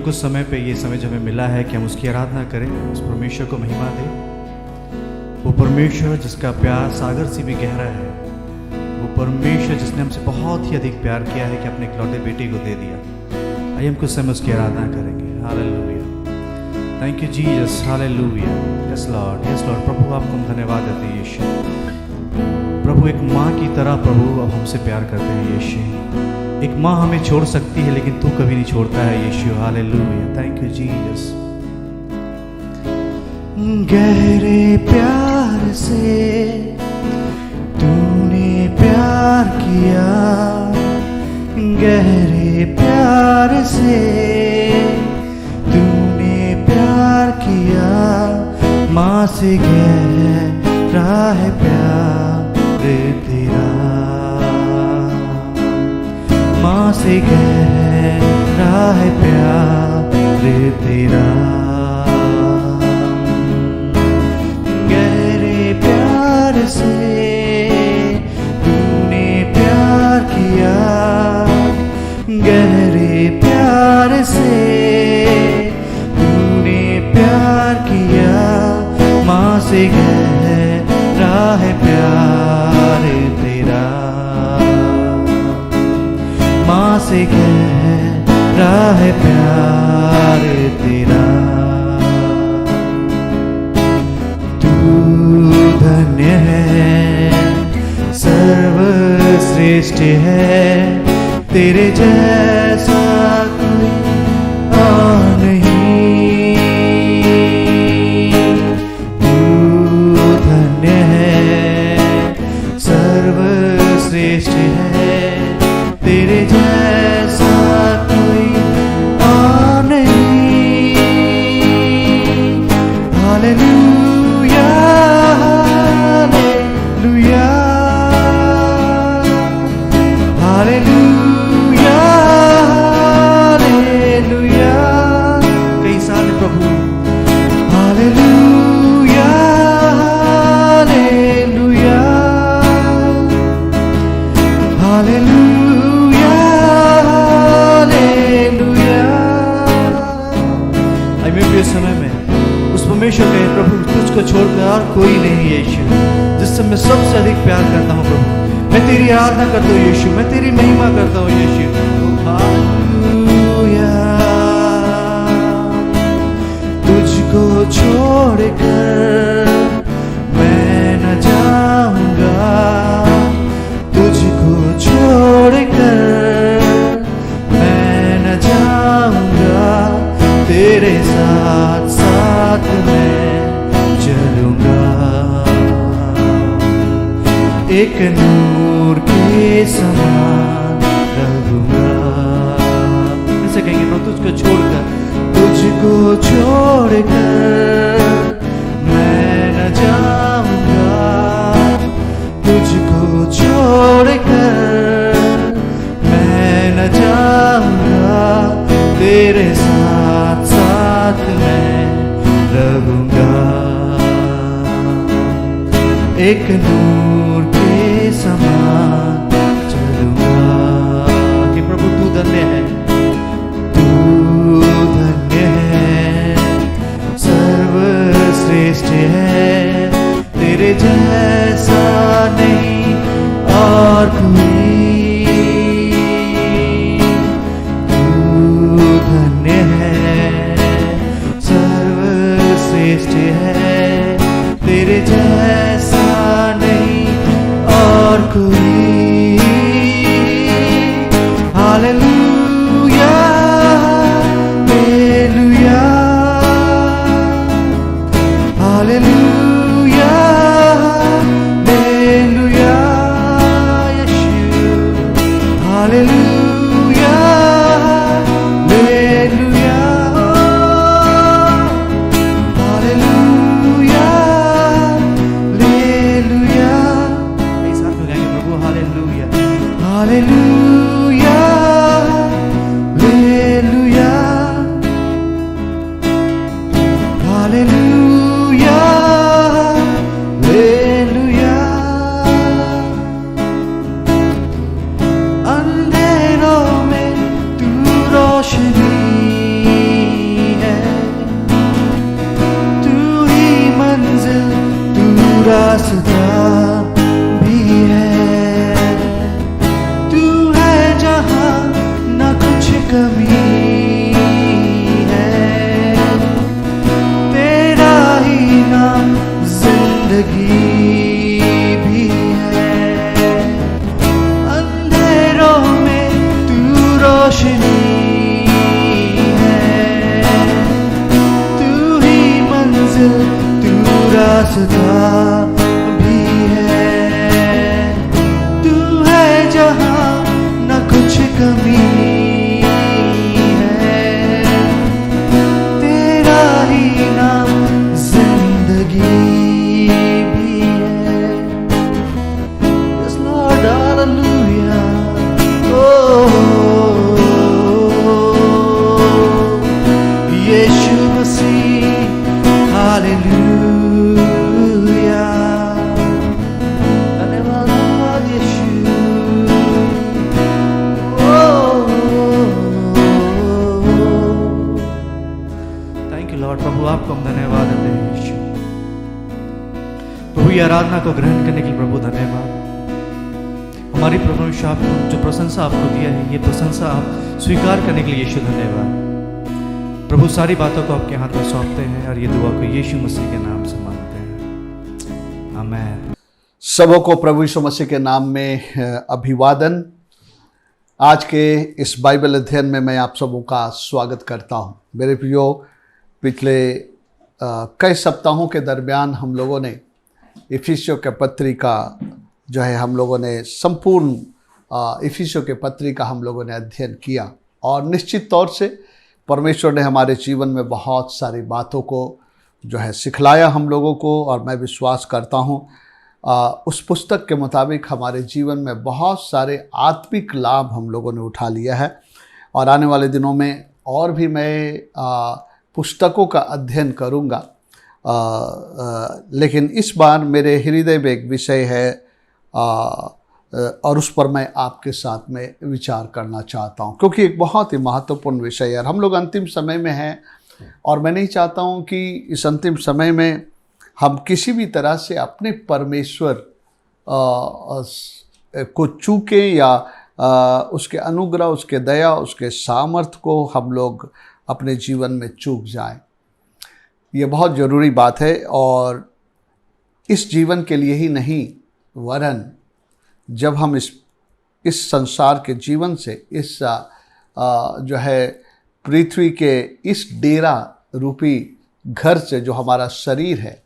कुछ समय पे ये समय जो हमें मिला है कि हम उसकी आराधना करें, उस परमेश्वर को महिमा दें। वो परमेश्वर जिसका प्यार सागर से भी गहरा है, वो परमेश्वर जिसने हमसे बहुत ही अधिक प्यार किया है कि अपने इकलौते बेटे को दे दिया। आइए हम कुछ समय उसकी आराधना करेंगे। Hallelujah, thank you Jesus, hallelujah, yes Lord, yes Lord. प्रभु आपको हम धन्यवाद देते हैं यीशु। प्रभु एक माँ की तरह प्रभु अब हमसे प्यार करते हैं यीशु। एक माँ हमें छोड़ सकती है लेकिन तू कभी नहीं छोड़ता है यीशु। Hallelujah, thank you Jesus. गहरे प्यार से तूने प्यार किया, गहरे प्यार से तूने प्यार किया, माँ से गहरा है प्यार तेरा, माँ से गहरा है प्यार तेरा। गहरे प्यार से तूने प्यार किया, गहरे प्यार से तूने प्यार किया, माँ से गहरा है प्यार तेरा, माँ से गहरा है प्यार तेरा। तू धन्य है, सर्वश्रेष्ठ है, तेरे जैसा कोई और नहीं। तू धन्य है, सर्वश्रेष्ठ है, तेरे जैसा कोई और नहीं। Hallelujah, hallelujah, hallelujah, hallelujah. कई साल प्रभु। Hallelujah, hallelujah, hallelujah, hallelujah. आई मैं भी इस समय में उस परमेश्वर कहे प्रभु तुझको छोड़कर और कोई नहीं है यीशु, जिससे मैं सबसे अधिक प्यार करता हूँ प्रभु। मैं तेरी आराधना करता हूँ यीशु, मैं तेरी महिमा करता हूँ यीशु। हालेलुया, तुझको छोड़कर मैं न जाऊंगा, तुझको छोड़कर मैं न जाऊंगा, तेरे साथ साथ मैं चलूंगा, एक नूर के समान रहूंगा। ऐसे कहेंगे प्रभु तुझको छोड़कर, तुझको छोड़कर मैं न जाऊंगा, तुझको छोड़कर मैं न जाऊंगा, तेरे साथ साथ मैं रहूंगा, एक नूर के समान चलूंगा। कि प्रभु तू धन्य है, तू धन्य है, सर्वश्रेष्ठ है, तेरे जैसा नहीं और कोई। तू धन्य है, सर्वश्रेष्ठ है, तेरे जैसा नहीं और कोई। हालेलुया, हालेलुया, हालेलुया, हालेलुया, यीशु। हालेलुया, हालेलुया, हालेलुया, जिंदगी भी है, अंधेरों में तू रोशनी है, तू ही मंजिल तू रास्ता भी है, तू है जहां न कुछ कमी है, तेरा ही नाम जिंदगी भी है। Yes Lord, hallelujah. यीशु मसीह हालेलुया। धन्यवाद यीशु। Thank you Lord. प्रभु आपको हम धन्यवाद देते हैं यीशु। प्रभु ये आराधना को ग्रहण करने के लिए प्रभु धन्यवाद। हमारी प्रभु आप जो प्रशंसा आपको दिया है, ये प्रशंसा आप स्वीकार करने के लिए यीशु धन्यवाद। प्रभु सारी बातों को आपके हाथ में सौंपते हैं और ये दुआ को यीशु मसीह के नाम से मांगते हैं, आमीन। सबों को प्रभु यीशु मसीह के नाम में अभिवादन। आज के इस बाइबल अध्ययन में मैं आप सबों का स्वागत करता हूं। मेरे प्रियो, पिछले कई सप्ताहों के दरमियान हम लोगों ने इफिसियों के पत्री का जो है हम लोगों ने संपूर्ण इफिसियों के पत्री का हम लोगों ने अध्ययन किया और निश्चित तौर से परमेश्वर ने हमारे जीवन में बहुत सारी बातों को जो है सिखलाया हम लोगों को, और मैं विश्वास करता हूँ उस पुस्तक के मुताबिक हमारे जीवन में बहुत सारे आत्मिक लाभ हम लोगों ने उठा लिया है। और आने वाले दिनों में और भी मैं पुस्तकों का अध्ययन करूँगा, लेकिन इस बार मेरे हृदय में एक विषय है और उस पर मैं आपके साथ में विचार करना चाहता हूं, क्योंकि एक बहुत ही महत्वपूर्ण विषय है। हम लोग अंतिम समय में हैं और मैं नहीं चाहता हूं कि इस अंतिम समय में हम किसी भी तरह से अपने परमेश्वर को चूकें या उसके अनुग्रह, उसके दया, उसके सामर्थ्य को हम लोग अपने जीवन में चूक जाएं। ये बहुत ज़रूरी बात है, और इस जीवन के लिए ही नहीं वरन जब हम इस संसार के जीवन से, इस जो है पृथ्वी के इस डेरा रूपी घर से, जो हमारा शरीर है,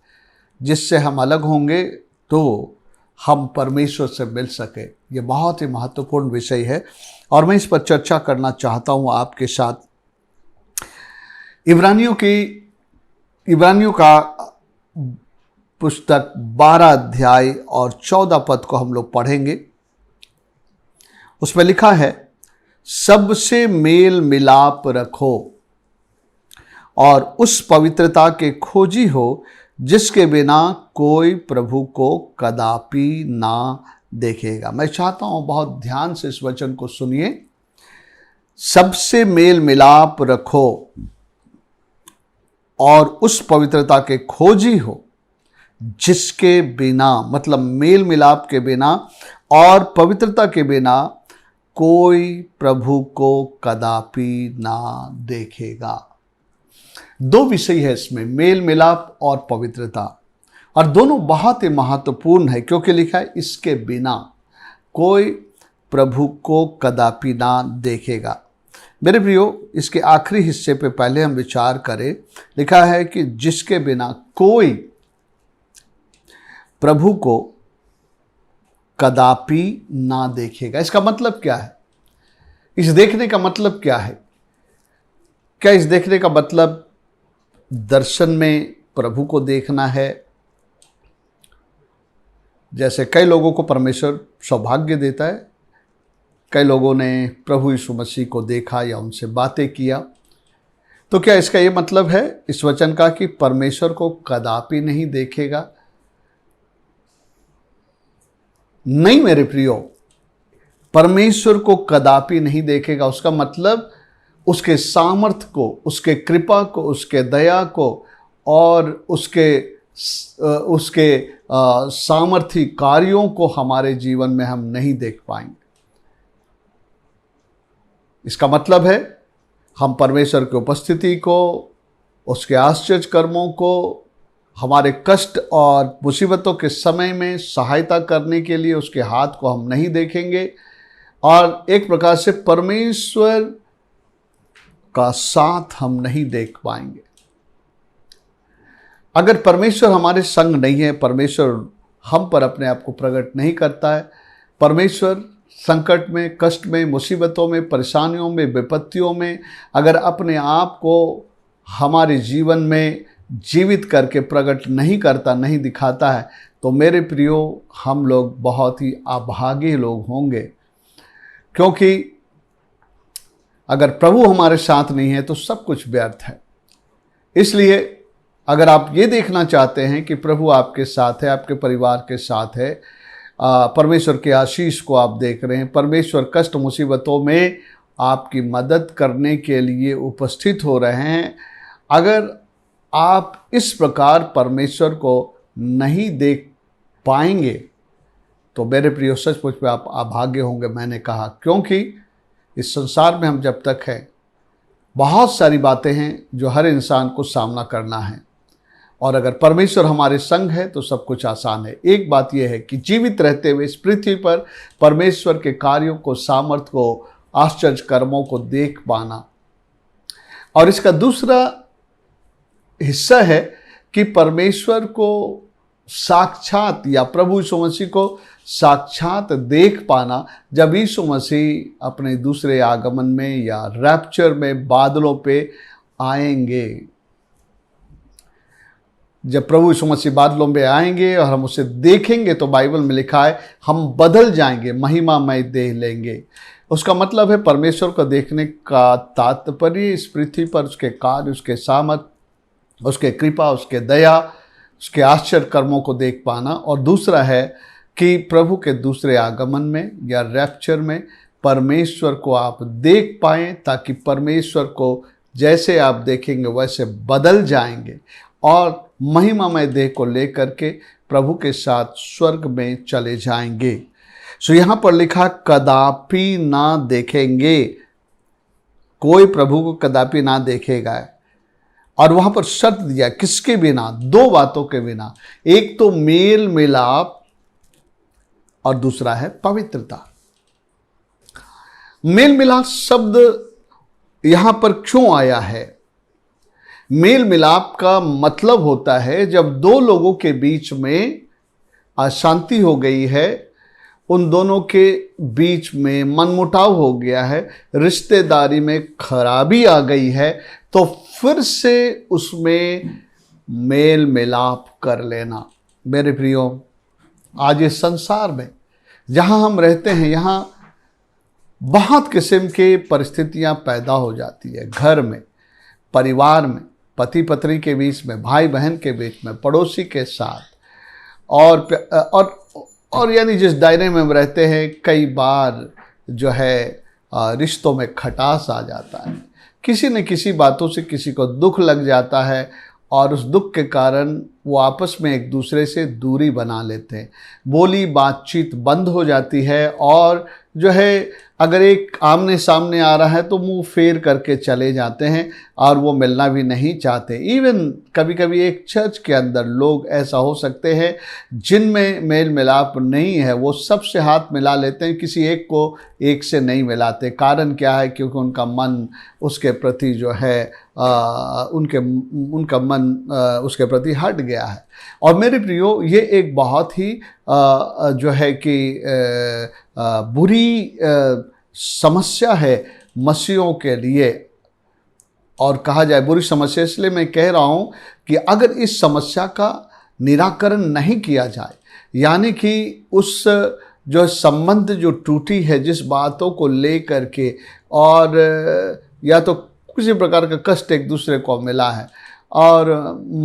जिससे हम अलग होंगे तो हम परमेश्वर से मिल सके। ये बहुत ही महत्वपूर्ण विषय है और मैं इस पर चर्चा करना चाहता हूँ आपके साथ। इब्रानियों का पुस्तक 12 अध्याय और 14 पद को हम लोग पढ़ेंगे। उसमें लिखा है, सबसे मेल मिलाप रखो और उस पवित्रता के खोजी हो जिसके बिना कोई प्रभु को कदापि ना देखेगा। मैं चाहता हूं बहुत ध्यान से इस वचन को सुनिए। सबसे मेल मिलाप रखो और उस पवित्रता के खोजी हो जिसके बिना, मतलब मेल मिलाप के बिना और पवित्रता के बिना कोई प्रभु को कदापि ना देखेगा। दो विषय है इसमें, मेल मिलाप और पवित्रता, और दोनों बहुत ही महत्वपूर्ण है, क्योंकि लिखा है इसके बिना कोई प्रभु को कदापि ना देखेगा। मेरे प्रियो, इसके आखिरी हिस्से पे पहले हम विचार करें। लिखा है कि जिसके बिना कोई प्रभु को कदापि ना देखेगा। इसका मतलब क्या है? इस देखने का मतलब क्या है? क्या इस देखने का मतलब दर्शन में प्रभु को देखना है? जैसे कई लोगों को परमेश्वर सौभाग्य देता है, कई लोगों ने प्रभु यीशु मसीह को देखा या उनसे बातें किया, तो क्या इसका ये मतलब है इस वचन का कि परमेश्वर को कदापि नहीं देखेगा? नहीं मेरे प्रियो, परमेश्वर को कदापि नहीं देखेगा उसका मतलब उसके सामर्थ्य को, उसके कृपा को, उसके दया को और उसके सामर्थ्य कार्यों को हमारे जीवन में हम नहीं देख पाएंगे। इसका मतलब है हम परमेश्वर की उपस्थिति को, उसके आश्चर्य कर्मों को हमारे कष्ट और मुसीबतों के समय में सहायता करने के लिए उसके हाथ को हम नहीं देखेंगे और एक प्रकार से परमेश्वर का साथ हम नहीं देख पाएंगे। अगर परमेश्वर हमारे संग नहीं है, परमेश्वर हम पर अपने आप को प्रकट नहीं करता है, परमेश्वर संकट में, कष्ट में, मुसीबतों में, परेशानियों में, विपत्तियों में अगर अपने आप को हमारे जीवन में जीवित करके प्रकट नहीं करता, नहीं दिखाता है, तो मेरे प्रियो, हम लोग बहुत ही अभागे लोग होंगे। क्योंकि अगर प्रभु हमारे साथ नहीं है तो सब कुछ व्यर्थ है। इसलिए अगर आप ये देखना चाहते हैं कि प्रभु आपके साथ है, आपके परिवार के साथ है, परमेश्वर के आशीष को आप देख रहे हैं, परमेश्वर कष्ट मुसीबतों में आपकी मदद करने के लिए उपस्थित हो रहे हैं, अगर आप इस प्रकार परमेश्वर को नहीं देख पाएंगे तो मेरे प्रियो, सचमुच में आप अभागे होंगे। मैंने कहा क्योंकि इस संसार में हम जब तक हैं, बहुत सारी बातें हैं जो हर इंसान को सामना करना है, और अगर परमेश्वर हमारे संग है तो सब कुछ आसान है। एक बात यह है कि जीवित रहते हुए इस पृथ्वी पर परमेश्वर के कार्यों को, सामर्थ्य को, आश्चर्य कर्मों को देख पाना। और इसका दूसरा हिस्सा है कि परमेश्वर को साक्षात या प्रभु यीशु मसीह को साक्षात देख पाना, जब यीशु मसीह अपने दूसरे आगमन में या रैप्चर में बादलों पे आएंगे। जब प्रभु यीशु मसीह बादलों में आएंगे और हम उसे देखेंगे तो बाइबल में लिखा है हम बदल जाएंगे, महिमामय देह लेंगे। उसका मतलब है परमेश्वर को देखने का तात्पर्य इस पृथ्वी पर उसके कार्य, उसके सामर्थ, उसके कृपा, उसके दया, उसके आश्चर्य कर्मों को देख पाना। और दूसरा है कि प्रभु के दूसरे आगमन में या रैप्चर में परमेश्वर को आप देख पाएं, ताकि परमेश्वर को जैसे आप देखेंगे वैसे बदल जाएंगे और महिमामय देह को लेकर के प्रभु के साथ स्वर्ग में चले जाएंगे। सो यहाँ पर लिखा कदापि ना देखेंगे, कोई प्रभु को कदापि ना देखेगा। और वहाँ पर शर्त दिया, किसके बिना? दो बातों के बिना। एक तो मेल मिलाप और दूसरा है पवित्रता। मेल मिलाप शब्द यहाँ पर क्यों आया है? मेल मिलाप का मतलब होता है जब दो लोगों के बीच में अशांति हो गई है, उन दोनों के बीच में मनमुटाव हो गया है, रिश्तेदारी में खराबी आ गई है, तो फिर से उसमें मेल मिलाप कर लेना। मेरे प्रियो, आज इस संसार में जहाँ हम रहते हैं, यहाँ बहुत किस्म के परिस्थितियाँ पैदा हो जाती है। घर में, परिवार में, पति पत्नी के बीच में, भाई बहन के बीच में, पड़ोसी के साथ, और यानी जिस दायरे में हम रहते हैं, कई बार जो है रिश्तों में खटास आ जाता है। किसी न किसी बातों से किसी को दुख लग जाता है और उस दुख के कारण वो आपस में एक दूसरे से दूरी बना लेते हैं। बोली बातचीत बंद हो जाती है और जो है अगर एक आमने सामने आ रहा है तो मुंह फेर करके चले जाते हैं और वो मिलना भी नहीं चाहते। इवन कभी कभी एक चर्च के अंदर लोग ऐसा हो सकते हैं जिनमें मेल मिलाप नहीं है, वो सबसे हाथ मिला लेते हैं, किसी एक को एक से नहीं मिलाते। कारण क्या है? क्योंकि उनका मन उसके प्रति जो है उनका मन उसके प्रति हट गया है। और मेरे प्रियो, ये एक बहुत ही जो है कि बुरी समस्या है मसीहों के लिए। और कहा जाए बुरी समस्या, इसलिए मैं कह रहा हूँ कि अगर इस समस्या का निराकरण नहीं किया जाए, यानी कि उस जो संबंध जो टूटी है, जिस बातों को लेकर के, और या तो किसी प्रकार का कष्ट एक दूसरे को मिला है और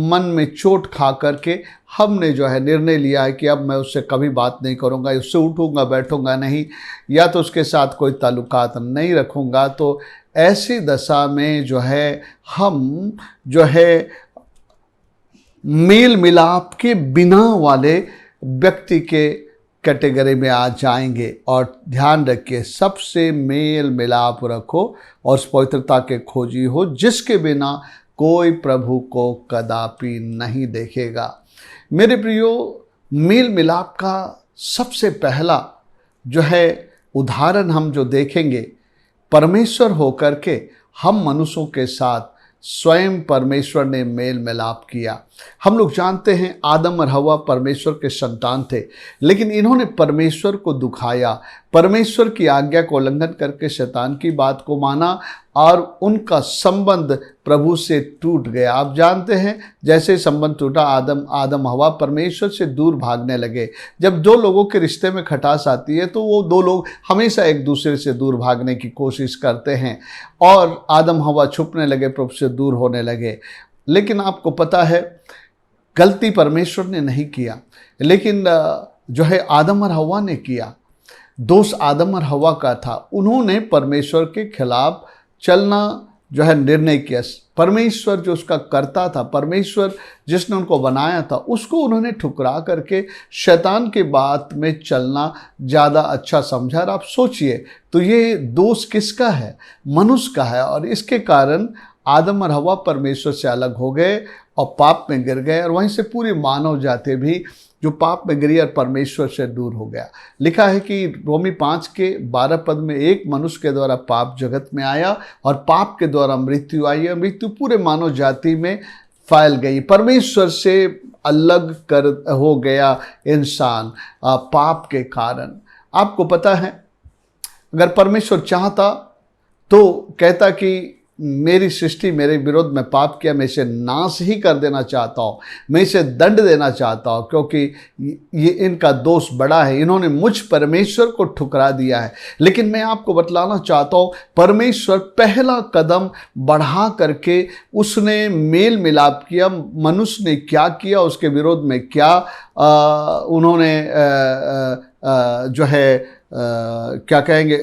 मन में चोट खा करके हमने जो है निर्णय लिया है कि अब मैं उससे कभी बात नहीं करूंगा, उससे उठूंगा बैठूंगा नहीं, या तो उसके साथ कोई ताल्लुकात नहीं रखूंगा, तो ऐसी दशा में जो है हम जो है मेल मिलाप के बिना वाले व्यक्ति के कैटेगरी में आ जाएंगे। और ध्यान रखिए, सबसे मेल मिलाप रखो और उस पवित्रता के खोजी हो जिसके बिना कोई प्रभु को कदापि नहीं देखेगा। मेरे प्रियो, मेल मिलाप का सबसे पहला जो है उदाहरण हम जो देखेंगे, परमेश्वर होकर के हम मनुष्यों के साथ स्वयं परमेश्वर ने मेल मिलाप किया। हम लोग जानते हैं आदम और हवा परमेश्वर के संतान थे, लेकिन इन्होंने परमेश्वर को दुखाया, परमेश्वर की आज्ञा को उल्लंघन करके शैतान की बात को माना और उनका संबंध प्रभु से टूट गया। आप जानते हैं जैसे संबंध टूटा, आदम हवा परमेश्वर से दूर भागने लगे। जब दो लोगों के रिश्ते में खटास आती है तो वो दो लोग हमेशा एक दूसरे से दूर भागने की कोशिश करते हैं और आदम हवा छुपने लगे, प्रभु से दूर होने लगे। लेकिन आपको पता है गलती परमेश्वर ने नहीं किया, लेकिन जो है आदम और हवा ने किया। दोष आदम और हवा का था, उन्होंने परमेश्वर के खिलाफ चलना जो है निर्णय किया। परमेश्वर जो उसका कर्ता था, परमेश्वर जिसने उनको बनाया था, उसको उन्होंने ठुकरा करके शैतान के बात में चलना ज़्यादा अच्छा समझा। और आप सोचिए तो ये दोष किसका है? मनुष्य का है। और इसके कारण आदम और हवा परमेश्वर से अलग हो गए और पाप में गिर गए, और वहीं से पूरी मानव जाति भी जो पाप में गिरी और परमेश्वर से दूर हो गया। लिखा है कि रोमी 5:12 में एक मनुष्य के द्वारा पाप जगत में आया और पाप के द्वारा मृत्यु आई, और मृत्यु पूरे मानव जाति में फैल गई। परमेश्वर से अलग कर हो गया इंसान पाप के कारण। आपको पता है अगर परमेश्वर चाहता तो कहता कि मेरी सृष्टि मेरे विरोध में पाप किया, मैं इसे नाश ही कर देना चाहता हूँ, मैं इसे दंड देना चाहता हूँ, क्योंकि ये इनका दोष बड़ा है, इन्होंने मुझ परमेश्वर को ठुकरा दिया है। लेकिन मैं आपको बतलाना चाहता हूँ परमेश्वर पहला कदम बढ़ा करके उसने मेल मिलाप किया। मनुष्य ने क्या किया, उसके विरोध में क्या उन्होंने जो है क्या कहेंगे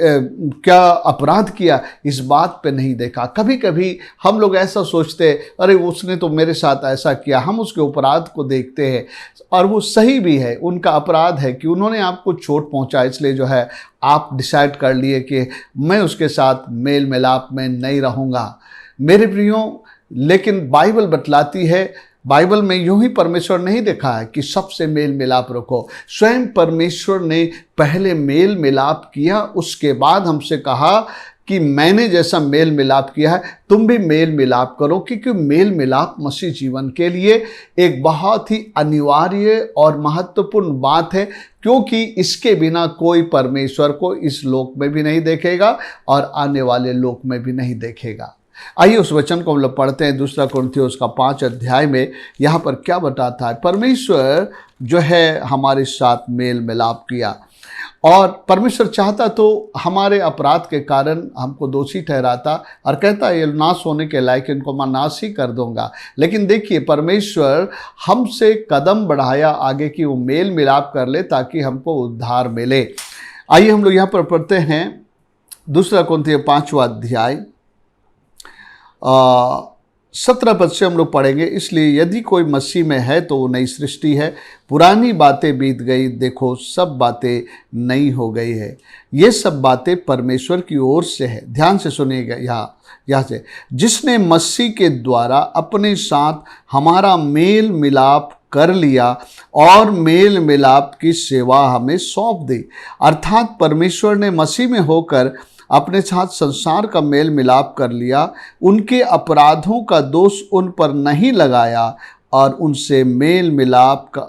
क्या अपराध किया, इस बात पे नहीं देखा। कभी कभी हम लोग ऐसा सोचते हैं अरे उसने तो मेरे साथ ऐसा किया, हम उसके अपराध को देखते हैं, और वो सही भी है, उनका अपराध है कि उन्होंने आपको चोट पहुंचा, इसलिए जो है आप डिसाइड कर लिए कि मैं उसके साथ मेल मिलाप में नहीं रहूँगा। मेरे प्रियो, लेकिन बाइबल बतलाती है, बाइबल में यूं ही परमेश्वर नहीं देखा है कि सबसे मेल मिलाप रखो। स्वयं परमेश्वर ने पहले मेल मिलाप किया, उसके बाद हमसे कहा कि मैंने जैसा मेल मिलाप किया है तुम भी मेल मिलाप करो, क्योंकि मेल मिलाप मसीह जीवन के लिए एक बहुत ही अनिवार्य और महत्वपूर्ण बात है, क्योंकि इसके बिना कोई परमेश्वर को इस लोक में भी नहीं देखेगा और आने वाले लोक में भी नहीं देखेगा। आइए उस वचन को हम लोग पढ़ते हैं। 2 कुरिन्थियों उसका 5 अध्याय में यहाँ पर क्या बताता है। परमेश्वर जो है हमारे साथ मेल मिलाप किया, और परमेश्वर चाहता तो हमारे अपराध के कारण हमको दोषी ठहराता और कहता है ये नाश होने के लायक, इनको मैं नाश ही कर दूंगा। लेकिन देखिए परमेश्वर हमसे कदम बढ़ाया आगे कि वो मेल मिलाप कर ले ताकि हमको उद्धार मिले। आइए हम लोग यहाँ पर पढ़ते हैं 2 कुरिन्थियों 5 अध्याय 17 पद से हम लोग पढ़ेंगे। इसलिए यदि कोई मसीह में है तो वो नई सृष्टि है, पुरानी बातें बीत गई, देखो सब बातें नई हो गई है। ये सब बातें परमेश्वर की ओर से है। ध्यान से सुनिएगा यहाँ से, जिसने मसीह के द्वारा अपने साथ हमारा मेल मिलाप कर लिया और मेल मिलाप की सेवा हमें सौंप दी। अर्थात परमेश्वर ने मसीह में होकर अपने साथ संसार का मेल मिलाप कर लिया, उनके अपराधों का दोष उन पर नहीं लगाया और उनसे मेल मिलाप का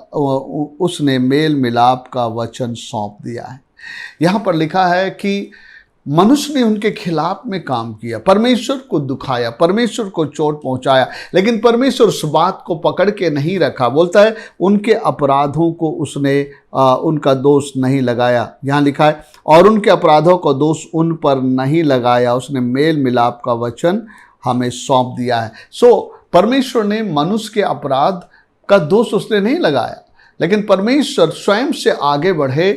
उसने मेल मिलाप का वचन सौंप दिया है। यहाँ पर लिखा है कि मनुष्य ने उनके खिलाफ में काम किया, परमेश्वर को दुखाया, परमेश्वर को चोट पहुंचाया, लेकिन परमेश्वर उस बात को पकड़ के नहीं रखा। बोलता है उनके अपराधों को उसने उनका दोष नहीं लगाया। यहाँ लिखा है और उनके अपराधों का दोष उन पर नहीं लगाया, उसने मेल मिलाप का वचन हमें सौंप दिया है। परमेश्वर ने मनुष्य के अपराध का दोष उसने नहीं लगाया, लेकिन परमेश्वर स्वयं से आगे बढ़े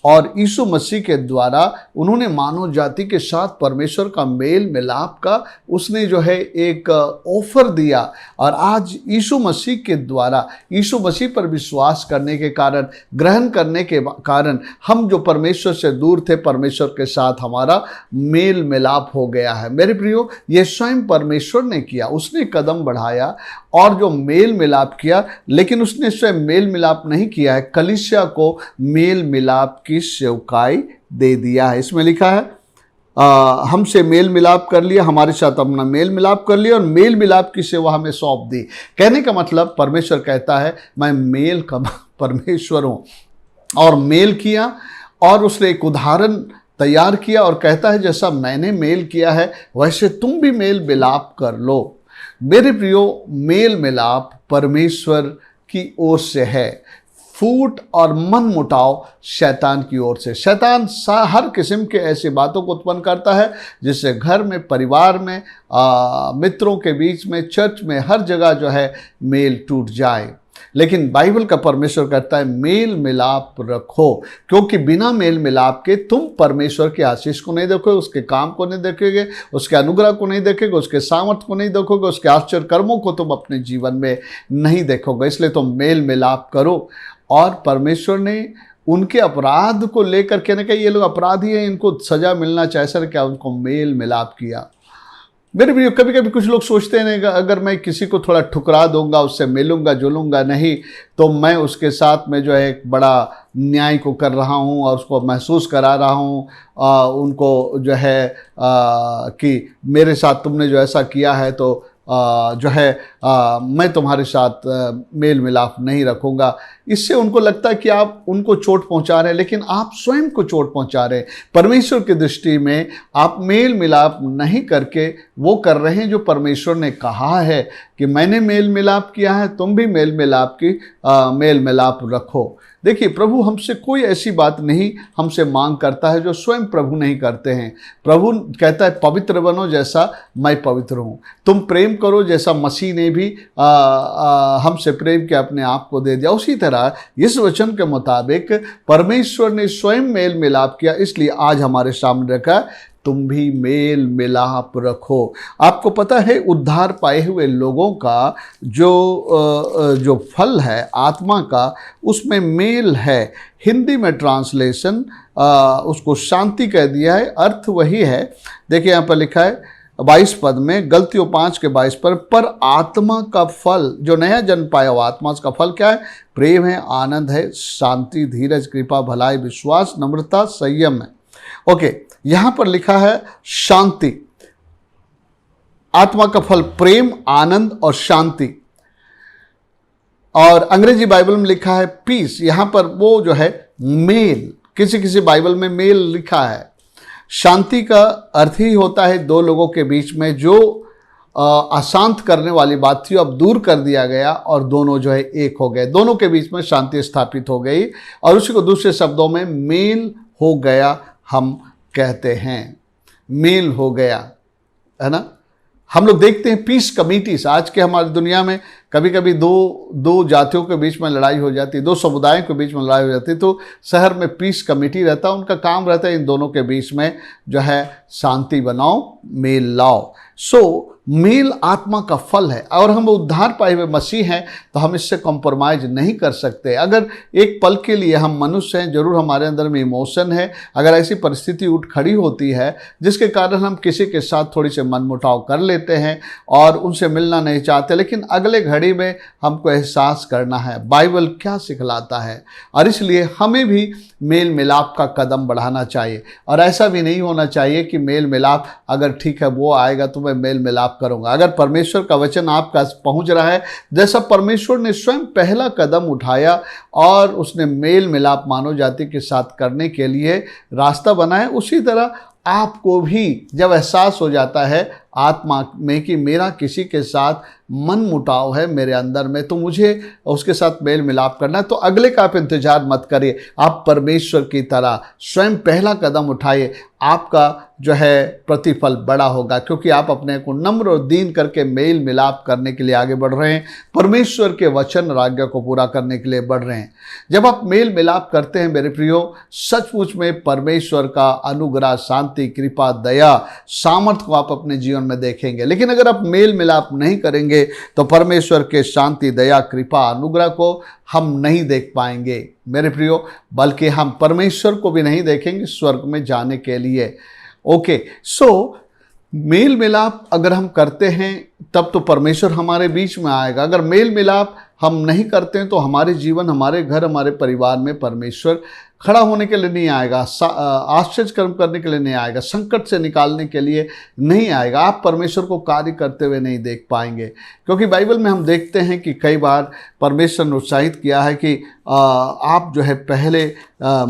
और यीशु मसीह के द्वारा उन्होंने मानव जाति के साथ परमेश्वर का मेल मिलाप का उसने जो है एक ऑफर दिया। और आज यीशु मसीह के द्वारा, यीशु मसीह पर विश्वास करने के कारण, ग्रहण करने के कारण हम जो परमेश्वर से दूर थे, परमेश्वर के साथ हमारा मेल मिलाप हो गया है। मेरे प्रियो, ये स्वयं परमेश्वर ने किया, उसने कदम बढ़ाया और जो मेल मिलाप किया। लेकिन उसने स्वयं मेल मिलाप नहीं किया है, कलीसिया को मेल मिलाप की सेवकाई दे दिया है। इसमें लिखा है हमसे मेल मिलाप कर लिया, हमारे साथ अपना मेल मिलाप कर लिया और मेल मिलाप की सेवा हमें सौंप दी। कहने का मतलब परमेश्वर कहता है मैं मेल का परमेश्वर हूँ, और मेल किया और उसने एक उदाहरण तैयार किया और कहता है जैसा मैंने मेल किया है वैसे तुम भी मेल मिलाप कर लो। मेरे प्रियो, मेल मिलाप परमेश्वर की ओर से है, फूट और मन मुटाव शैतान की ओर से। शैतान हर किस्म के ऐसी बातों को उत्पन्न करता है जिससे घर में, परिवार में, मित्रों के बीच में, चर्च में, हर जगह जो है मेल टूट जाए। लेकिन बाइबल का परमेश्वर कहता है मेल मिलाप रखो, क्योंकि बिना मेल मिलाप के तुम परमेश्वर के आशीष को नहीं देखोगे, उसके काम को नहीं देखेंगे, उसके अनुग्रह को नहीं देखेंगे, उसके सामर्थ्य को नहीं देखोगे, उसके आश्चर्य कर्मों को तुम अपने जीवन में नहीं देखोगे। इसलिए तुम मेल मिलाप करो। और परमेश्वर ने उनके अपराध को लेकर के, ना ये लोग अपराधी हैं, इनको सजा मिलना चाहिए, सर क्या उनको मेल मिलाप किया। मेरे भी कभी कभी कुछ लोग सोचते हैं अगर मैं किसी को थोड़ा ठुकरा दूंगा, उससे मिलूंगा जुलूंगा नहीं, तो मैं उसके साथ में जो है एक बड़ा न्याय को कर रहा हूं और उसको महसूस करा रहा हूं उनको जो है कि मेरे साथ तुमने जो ऐसा किया है तो जो है मैं तुम्हारे साथ मेल मिलाप नहीं रखूंगा। इससे उनको लगता है कि आप उनको चोट पहुंचा रहे हैं, लेकिन आप स्वयं को चोट पहुंचा रहे हैं। परमेश्वर की दृष्टि में आप मेल मिलाप नहीं करके वो कर रहे हैं जो परमेश्वर ने कहा है कि मैंने मेल मिलाप किया है, तुम भी मेल मिलाप रखो। देखिए, प्रभु हमसे कोई ऐसी बात नहीं हमसे मांग करता है जो स्वयं प्रभु नहीं करते हैं। प्रभु कहता है पवित्र बनो जैसा मैं पवित्र हूँ। तुम प्रेम करो जैसा मसीह ने भी हमसे प्रेम के अपने आप को दे दिया। उसी तरह इस वचन के मुताबिक परमेश्वर ने स्वयं मेल मिलाप किया, इसलिए आज हमारे सामने रखा तुम भी मेल मिलाप रखो। आपको पता है उद्धार पाए हुए लोगों का जो फल है आत्मा का, उसमें मेल है। हिंदी में ट्रांसलेशन उसको शांति कह दिया है, अर्थ वही है। देखिए यहाँ पर लिखा है 22 पद में, गलतियों 5 के 22 पर आत्मा का फल, जो नया जन्म पाया हुआ आत्मा का फल क्या है? प्रेम है, आनंद है, शांति, धीरज, कृपा, भलाई, विश्वास, नम्रता, संयम है। ओके, यहां पर लिखा है शांति। आत्मा का फल प्रेम, आनंद और शांति। और अंग्रेजी बाइबल में लिखा है पीस। यहां पर वो जो है मेल, किसी बाइबल में मेल लिखा है। शांति का अर्थ ही होता है दो लोगों के बीच में जो अशांत करने वाली बात थी, अब दूर कर दिया गया और दोनों जो है एक हो गए, दोनों के बीच में शांति स्थापित हो गई और उसी को दूसरे शब्दों में मेल हो गया हम कहते हैं। मेल हो गया, है ना। हम लोग देखते हैं पीस कमिटीज आज के हमारी दुनिया में, कभी कभी दो जातियों के बीच में लड़ाई हो जाती है, दो समुदायों के बीच में लड़ाई हो जाती है, तो शहर में पीस कमेटी रहता है, उनका काम रहता है इन दोनों के बीच में जो है शांति बनाओ, मेल लाओ। सो मेल आत्मा का फल है और हम उद्धार पाए हुए मसीह हैं तो हम इससे कॉम्प्रोमाइज नहीं कर सकते। अगर एक पल के लिए हम मनुष्य हैं, जरूर हमारे अंदर में इमोशन है, अगर ऐसी परिस्थिति उठ खड़ी होती है जिसके कारण हम किसी के साथ थोड़ी से मनमुटाव कर लेते हैं और उनसे मिलना नहीं चाहते, लेकिन अगले घड़ी में हमको एहसास करना है बाइबल क्या सिखलाता है और इसलिए हमें भी मेल मिलाप का कदम बढ़ाना चाहिए। और ऐसा भी नहीं होना चाहिए कि मेल मिलाप अगर ठीक है वो आएगा तो मैं मेल मिलाप करूंगा। अगर परमेश्वर का वचन आपका पहुंच रहा है, जैसा परमेश्वर ने स्वयं पहला कदम उठाया और उसने मेल मिलाप मानव जाति के साथ करने के लिए रास्ता बनाया, उसी तरह आपको भी जब एहसास हो जाता है आत्मा में कि मेरा किसी के साथ मन मुटाव है मेरे अंदर में, तो मुझे उसके साथ मेल मिलाप करना है, तो अगले का आप इंतजार मत करिए, आप परमेश्वर की तरह स्वयं पहला कदम उठाइए। आपका जो है प्रतिफल बड़ा होगा, क्योंकि आप अपने को नम्र और दीन करके मेल मिलाप करने के लिए आगे बढ़ रहे हैं, परमेश्वर के वचन और आज्ञा को पूरा करने के लिए बढ़ रहे हैं। जब आप मेल मिलाप करते हैं मेरे प्रियो, सचमुच में परमेश्वर का अनुग्रह, शांति, कृपा, दया, सामर्थ को आप अपने जीवन में देखेंगे। लेकिन अगर आप मेल मिलाप नहीं करेंगे तो परमेश्वर के शांति, दया, कृपा, अनुग्रह को हम नहीं देख पाएंगे मेरे प्रियो, बल्कि हम परमेश्वर को भी नहीं देखेंगे स्वर्ग में जाने के लिए। ओके, सो मेल मिलाप अगर हम करते हैं तब तो परमेश्वर हमारे बीच में आएगा। अगर मेल मिलाप हम नहीं करते हैं तो हमारे जीवन, हमारे घर, हमारे परिवार में परमेश्वर खड़ा होने के लिए नहीं आएगा, आश्चर्य कर्म करने के लिए नहीं आएगा, संकट से निकालने के लिए नहीं आएगा। आप परमेश्वर को कार्य करते हुए नहीं देख पाएंगे, क्योंकि बाइबल में हम देखते हैं कि कई बार परमेश्वर ने उत्साहित किया है कि आप जो है पहले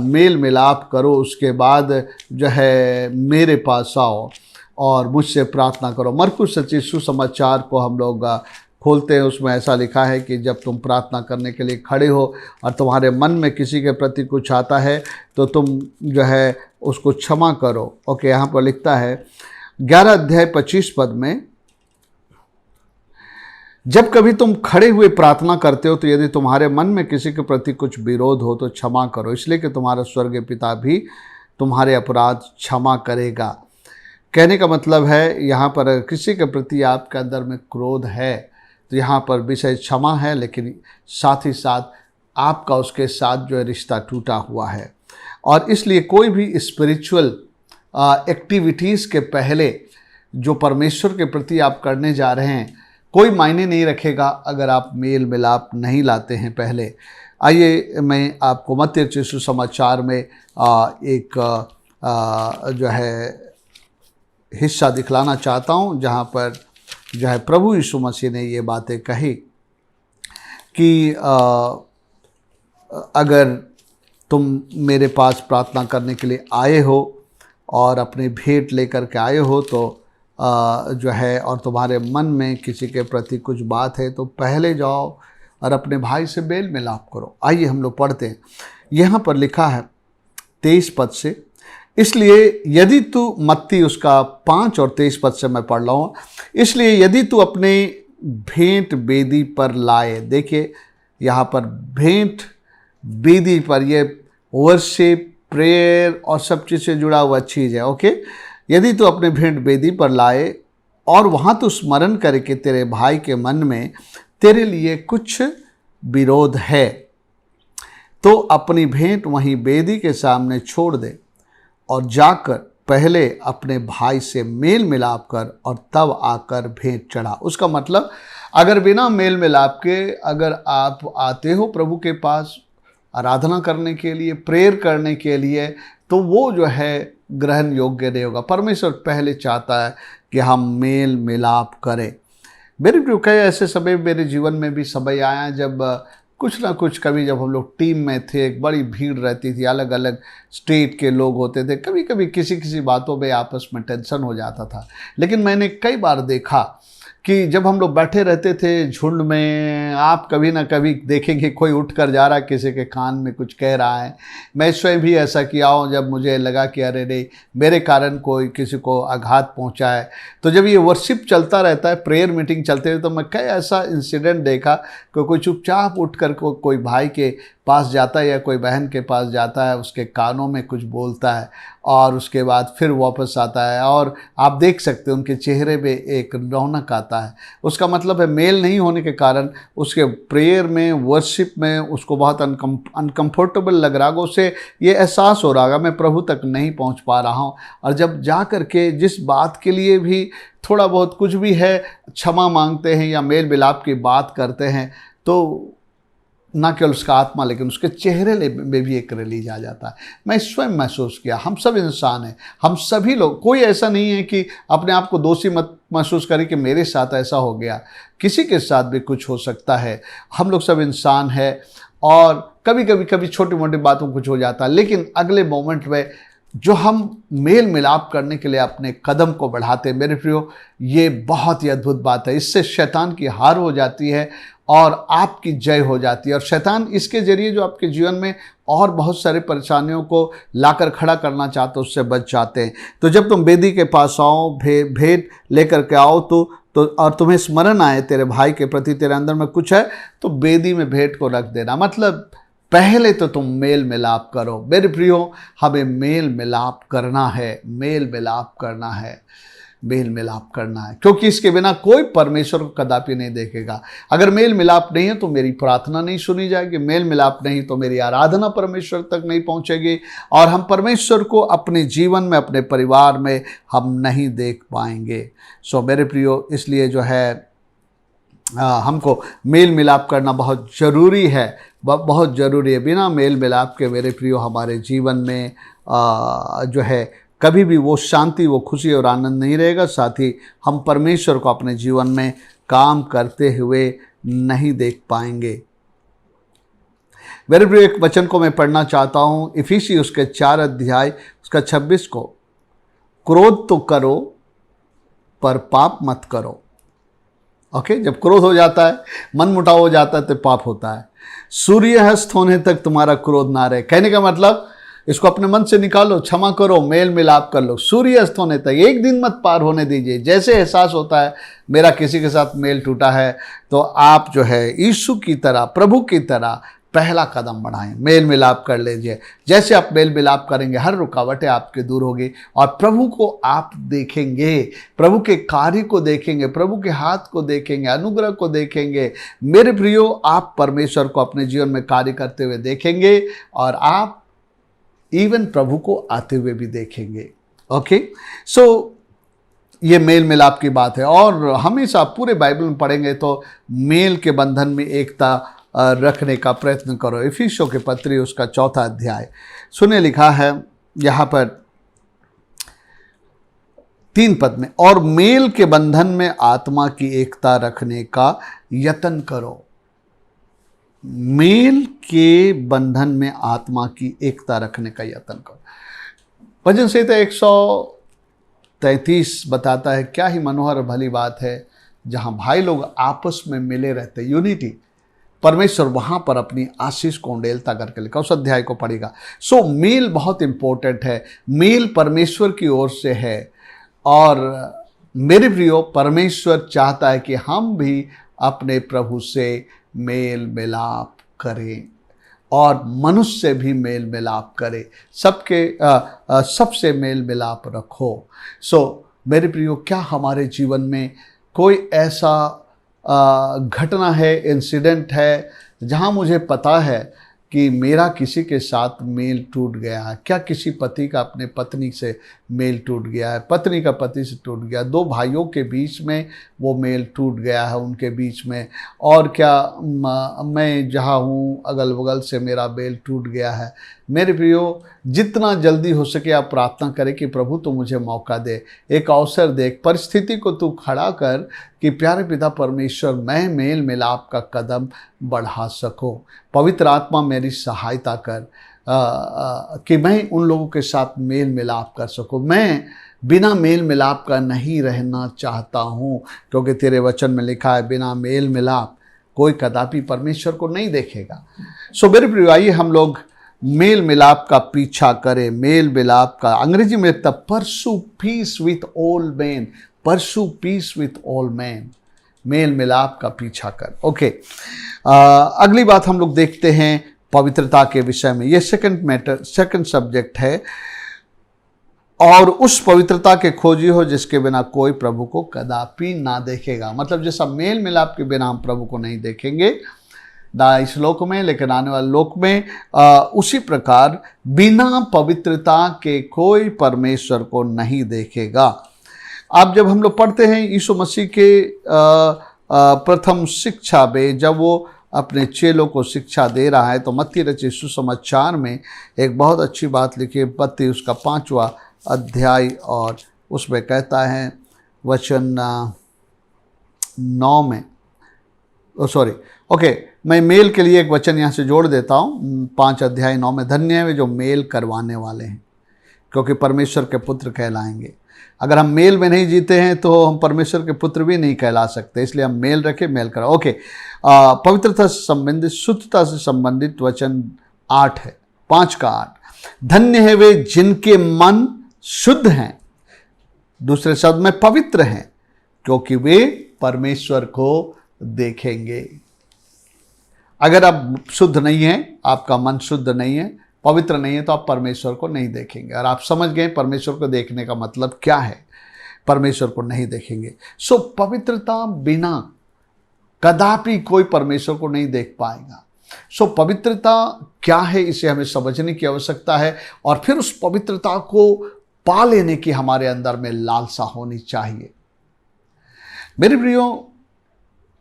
मेल मिलाप करो, उसके बाद जो है मेरे पास आओ और मुझसे प्रार्थना करो। मरकुस रचित सुसमाचार को हम लोग खोलते हैं, उसमें ऐसा लिखा है कि जब तुम प्रार्थना करने के लिए खड़े हो और तुम्हारे मन में किसी के प्रति कुछ आता है तो तुम जो है उसको क्षमा करो। ओके, यहाँ पर लिखता है 11 अध्याय 25 पद में, जब कभी तुम खड़े हुए प्रार्थना करते हो तो यदि तुम्हारे मन में किसी के प्रति कुछ विरोध हो तो क्षमा करो, इसलिए कि तुम्हारा स्वर्गीय पिता भी तुम्हारे अपराध क्षमा करेगा। कहने का मतलब है यहाँ पर किसी के प्रति आपके अंदर में क्रोध है तो यहाँ पर विषय क्षमा है, लेकिन साथ ही साथ आपका उसके साथ जो है रिश्ता टूटा हुआ है। और इसलिए कोई भी स्पिरिचुअल एक्टिविटीज़ के पहले जो परमेश्वर के प्रति आप करने जा रहे हैं कोई मायने नहीं रखेगा अगर आप मेल मिलाप नहीं लाते हैं पहले। आइए मैं आपको मत्ती रचित सुसमाचार में एक जो है हिस्सा दिखलाना चाहता हूँ, जहाँ पर जो है प्रभु यीशु मसीह ने ये बातें कही कि अगर तुम मेरे पास प्रार्थना करने के लिए आए हो और अपनी भेंट लेकर के आए हो तो जो है और तुम्हारे मन में किसी के प्रति कुछ बात है तो पहले जाओ और अपने भाई से मेल मिलाप करो। आइए हम लोग पढ़ते हैं, यहाँ पर लिखा है 23 पद से, इसलिए यदि तू, मत्ती उसका 5 और 23 पद से मैं पढ़ रहा हूँ, इसलिए यदि तू अपने भेंट वेदी पर लाए, देखिए यहाँ पर भेंट वेदी पर, ये वर्शिप, प्रेयर और सब चीज़ से जुड़ा हुआ चीज़ है। ओके, यदि तू अपने भेंट वेदी पर लाए और वहाँ तू स्मरण करे कि तेरे भाई के मन में तेरे लिए कुछ विरोध है तो अपनी भेंट वहीं वेदी के सामने छोड़ दे और जाकर पहले अपने भाई से मेल मिलाप कर और तब आकर भेंट चढ़ा। उसका मतलब अगर बिना मेल मिलाप के अगर आप आते हो प्रभु के पास आराधना करने के लिए, प्रेयर करने के लिए, तो वो जो है ग्रहण योग्य नहीं होगा। परमेश्वर पहले चाहता है कि हम मेल मिलाप करें। मेरे प्रिय, कई ऐसे समय मेरे जीवन में भी समय आया जब कुछ ना कुछ, कभी जब हम लोग टीम में थे, एक बड़ी भीड़ रहती थी, अलग अलग स्टेट के लोग होते थे, कभी कभी किसी किसी बातों में आपस में टेंशन हो जाता था। लेकिन मैंने कई बार देखा कि जब हम लोग बैठे रहते थे झुंड में, आप कभी ना कभी देखेंगे कोई उठ कर जा रहा है, किसी के कान में कुछ कह रहा है। मैं स्वयं भी ऐसा किया हूँ जब मुझे लगा कि अरे नहीं, मेरे कारण कोई किसी को आघात पहुँचा है। तो जब ये वर्शिप चलता रहता है, प्रेयर मीटिंग चलते हुए, तो मैं कई ऐसा इंसिडेंट देखा कि कोई चुपचाप उठ कर कोई भाई के पास जाता है या कोई बहन के पास जाता है, उसके कानों में कुछ बोलता है और उसके बाद फिर वापस आता है और आप देख सकते हैं उनके चेहरे पे एक रौनक आता है। उसका मतलब है मेल नहीं होने के कारण उसके प्रेयर में, वर्शिप में उसको बहुत अनकम्फर्टेबल लग रहा होगा, उसे ये एहसास हो रहा होगा मैं प्रभु तक नहीं पहुंच पा रहा हूं। और जब जा कर के जिस बात के लिए भी थोड़ा बहुत कुछ भी है क्षमा मांगते हैं या मेल मिलाप की बात करते हैं तो ना केवल उसका आत्मा लेकिन उसके चेहरे में भी एक रिलीज आ जाता है। मैं स्वयं महसूस किया, हम सब इंसान हैं, हम सभी लोग, कोई ऐसा नहीं है कि अपने आप को दोषी मत महसूस करें कि मेरे साथ ऐसा हो गया, किसी के साथ भी कुछ हो सकता है। हम लोग सब इंसान हैं और कभी छोटी मोटी बातों कुछ हो जाता है, लेकिन अगले मोमेंट में जो हम मेल मिलाप करने के लिए अपने कदम को बढ़ाते हैं, मेरे प्रियो, ये बहुत ही अद्भुत बात है। इससे शैतान की हार हो जाती है और आपकी जय हो जाती है। और शैतान इसके जरिए जो आपके जीवन में और बहुत सारे परेशानियों को लाकर खड़ा करना चाहते उससे बच जाते हैं। तो जब तुम वेदी के पास आओ, भेंट लेकर के आओ तो और तुम्हें स्मरण आए तेरे भाई के प्रति तेरे अंदर में कुछ है, तो वेदी में भेंट को रख देना। मतलब पहले तो तुम मेल मिलाप करो। मेरे प्रियो, हमें मेल मिलाप करना है, मेल मिलाप करना है, मेल मिलाप करना है, क्योंकि इसके बिना कोई परमेश्वर को कदापि नहीं देखेगा। अगर मेल मिलाप नहीं है तो मेरी प्रार्थना नहीं सुनी जाएगी, मेल मिलाप नहीं तो मेरी आराधना परमेश्वर तक नहीं पहुंचेगी, और हम परमेश्वर को अपने जीवन में, अपने परिवार में हम नहीं देख पाएंगे। सो मेरे प्रियो, इसलिए जो है हमको मेल मिलाप करना बहुत ज़रूरी है, बहुत ज़रूरी है। बिना मेल मिलाप के मेरे प्रियो हमारे जीवन में जो है कभी भी वो शांति, वो खुशी और आनंद नहीं रहेगा। साथ ही हम परमेश्वर को अपने जीवन में काम करते हुए नहीं देख पाएंगे। मेरे प्रियो, एक वचन को मैं पढ़ना चाहता हूँ, इफिसी उसके 4 अध्याय उसका 26 को। क्रोध तो करो पर पाप मत करो। ओके, जब क्रोध हो जाता है, मन मुटाव हो जाता है, तो पाप होता है। सूर्यास्त होने तक तुम्हारा क्रोध ना रहे। कहने का मतलब इसको अपने मन से निकालो, क्षमा करो, मेल मिलाप कर लो। सूर्यास्त होने तक एक दिन मत पार होने दीजिए। जैसे एहसास होता है मेरा किसी के साथ मेल टूटा है, तो आप जो है यीशु की तरह, प्रभु की तरह पहला कदम बढ़ाएं, मेल मिलाप कर लीजिए। जैसे आप मेल मिलाप करेंगे, हर रुकावटें आपके दूर होगी और प्रभु को आप देखेंगे, प्रभु के कार्य को देखेंगे, प्रभु के हाथ को देखेंगे, अनुग्रह को देखेंगे। मेरे प्रियो, आप परमेश्वर को अपने जीवन में कार्य करते हुए देखेंगे और आप इवन प्रभु को आते हुए भी देखेंगे। ओके, सो ये मेल मिलाप की बात है। और हमेशा पूरे बाइबल में पढ़ेंगे तो मेल के बंधन में एकता रखने का प्रयत्न करो। इफिसियों के पत्री उसका 4 अध्याय सुने, लिखा है यहाँ पर 3 पद में, और मेल के बंधन में आत्मा की एकता रखने का यत्न करो। मेल के बंधन में आत्मा की एकता रखने का यत्न करो। भजन संहिता 133 बताता है, क्या ही मनोहर भली बात है जहां भाई लोग आपस में मिले रहते, यूनिटी। परमेश्वर वहां पर अपनी आशीष को उंडेलता करके लिखा, उस अध्याय को पढ़ेगा। सो मेल बहुत इंपॉर्टेंट है, मेल परमेश्वर की ओर से है। और मेरे प्रियो, परमेश्वर चाहता है कि हम भी अपने प्रभु से मेल मिलाप करें और मनुष्य से भी मेल मिलाप करें, सबसे मेल मिलाप रखो। सो मेरे प्रियो, क्या हमारे जीवन में कोई ऐसा घटना है, इंसिडेंट है, जहां मुझे पता है कि मेरा किसी के साथ मेल टूट गया है? क्या किसी पति का अपने पत्नी से मेल टूट गया है, पत्नी का पति से टूट गया, 2 भाइयों के बीच में वो मेल टूट गया है उनके बीच में? और क्या मैं जहाँ हूँ अगल बगल से मेरा मेल टूट गया है? मेरे प्रियो, जितना जल्दी हो सके आप प्रार्थना करें कि प्रभु तू मुझे मौका दे, एक अवसर दे, परिस्थिति को तू खड़ा कर कि प्यारे पिता परमेश्वर, मैं मेल मिलाप का कदम बढ़ा सको। पवित्र आत्मा मेरी सहायता कर कि मैं उन लोगों के साथ मेल मिलाप कर सकूं। मैं बिना मेल मिलाप का नहीं रहना चाहता हूं, क्योंकि तेरे वचन में लिखा है बिना मेल मिलाप कोई कदापि परमेश्वर को नहीं देखेगा। सो मेरे प्रिय, आइए हम लोग मेल मिलाप का पीछा करें। मेल मिलाप का अंग्रेजी में लिखता pursue peace with all men, pursue peace with all men, मेल मिलाप का पीछा कर। ओके, अगली बात हम लोग देखते हैं पवित्रता के विषय में। ये सेकंड सब्जेक्ट है, और उस पवित्रता के खोजी हो जिसके बिना कोई प्रभु को कदापि ना देखेगा। मतलब जैसा मेल मिलाप के बिना हम प्रभु को नहीं देखेंगे ना इस लोक में, लेकिन आने वाले लोक में, उसी प्रकार बिना पवित्रता के कोई परमेश्वर को नहीं देखेगा। अब जब हम लोग पढ़ते हैं यीशु मसीह के प्रथम शिक्षा में, जब वो अपने चेलों को शिक्षा दे रहा है, तो मत्ती रचित सुसमाचार में एक बहुत अच्छी बात लिखी है, मत्ती उसका 5वां अध्याय, और उसमें कहता है वचन 9 में, मैं मेल के लिए एक वचन यहाँ से जोड़ देता हूँ, 5 अध्याय 9 में, धन्य है वे जो मेल करवाने वाले हैं, क्योंकि परमेश्वर के पुत्र कहलाएंगे। अगर हम मेल में नहीं जीते हैं तो हम परमेश्वर के पुत्र भी नहीं कहला सकते, इसलिए हम मेल रखें, मेल करें। ओके, पवित्रता से संबंधित, शुद्धता से संबंधित वचन 8 है, 5 का 8। धन्य है वे जिनके मन शुद्ध हैं, दूसरे शब्द में पवित्र हैं, क्योंकि वे परमेश्वर को देखेंगे। अगर आप शुद्ध नहीं हैं, आपका मन शुद्ध नहीं है, पवित्र नहीं है, तो आप परमेश्वर को नहीं देखेंगे। और आप समझ गए परमेश्वर को देखने का मतलब क्या है, परमेश्वर को नहीं देखेंगे। सो पवित्रता बिना कदापि कोई परमेश्वर को नहीं देख पाएगा। सो पवित्रता क्या है, इसे हमें समझने की आवश्यकता है, और फिर उस पवित्रता को पा लेने की हमारे अंदर में लालसा होनी चाहिए। मेरे प्रियो,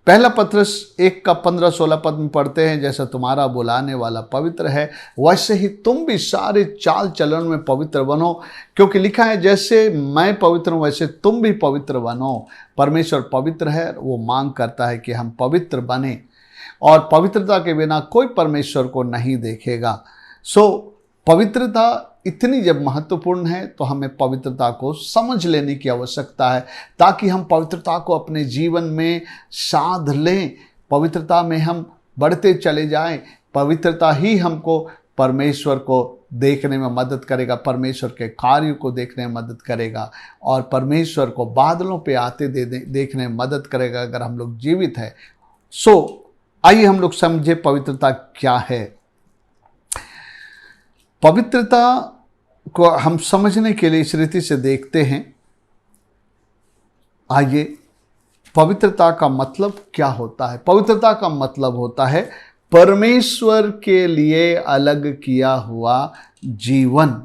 पहला पत्रस 1 का 15-16 पद में पढ़ते हैं, जैसा तुम्हारा बुलाने वाला पवित्र है, वैसे ही तुम भी सारे चाल चलन में पवित्र बनो, क्योंकि लिखा है, जैसे मैं पवित्र हूँ वैसे तुम भी पवित्र बनो। परमेश्वर पवित्र है, वो मांग करता है कि हम पवित्र बने, और पवित्रता के बिना कोई परमेश्वर को नहीं देखेगा। सो पवित्रता इतनी जब महत्वपूर्ण है तो हमें पवित्रता को समझ लेने की आवश्यकता है, ताकि हम पवित्रता को अपने जीवन में साध लें, पवित्रता में हम बढ़ते चले जाएं। पवित्रता ही हमको परमेश्वर को देखने में मदद करेगा, परमेश्वर के कार्य को देखने में मदद करेगा, और परमेश्वर को बादलों पे आते देखने में मदद करेगा अगर हम लोग जीवित हैं। सो आइए हम लोग समझे पवित्रता क्या है। पवित्रता को हम समझने के लिए इस रीति से देखते हैं। आइए, पवित्रता का मतलब क्या होता है? पवित्रता का मतलब होता है परमेश्वर के लिए अलग किया हुआ जीवन।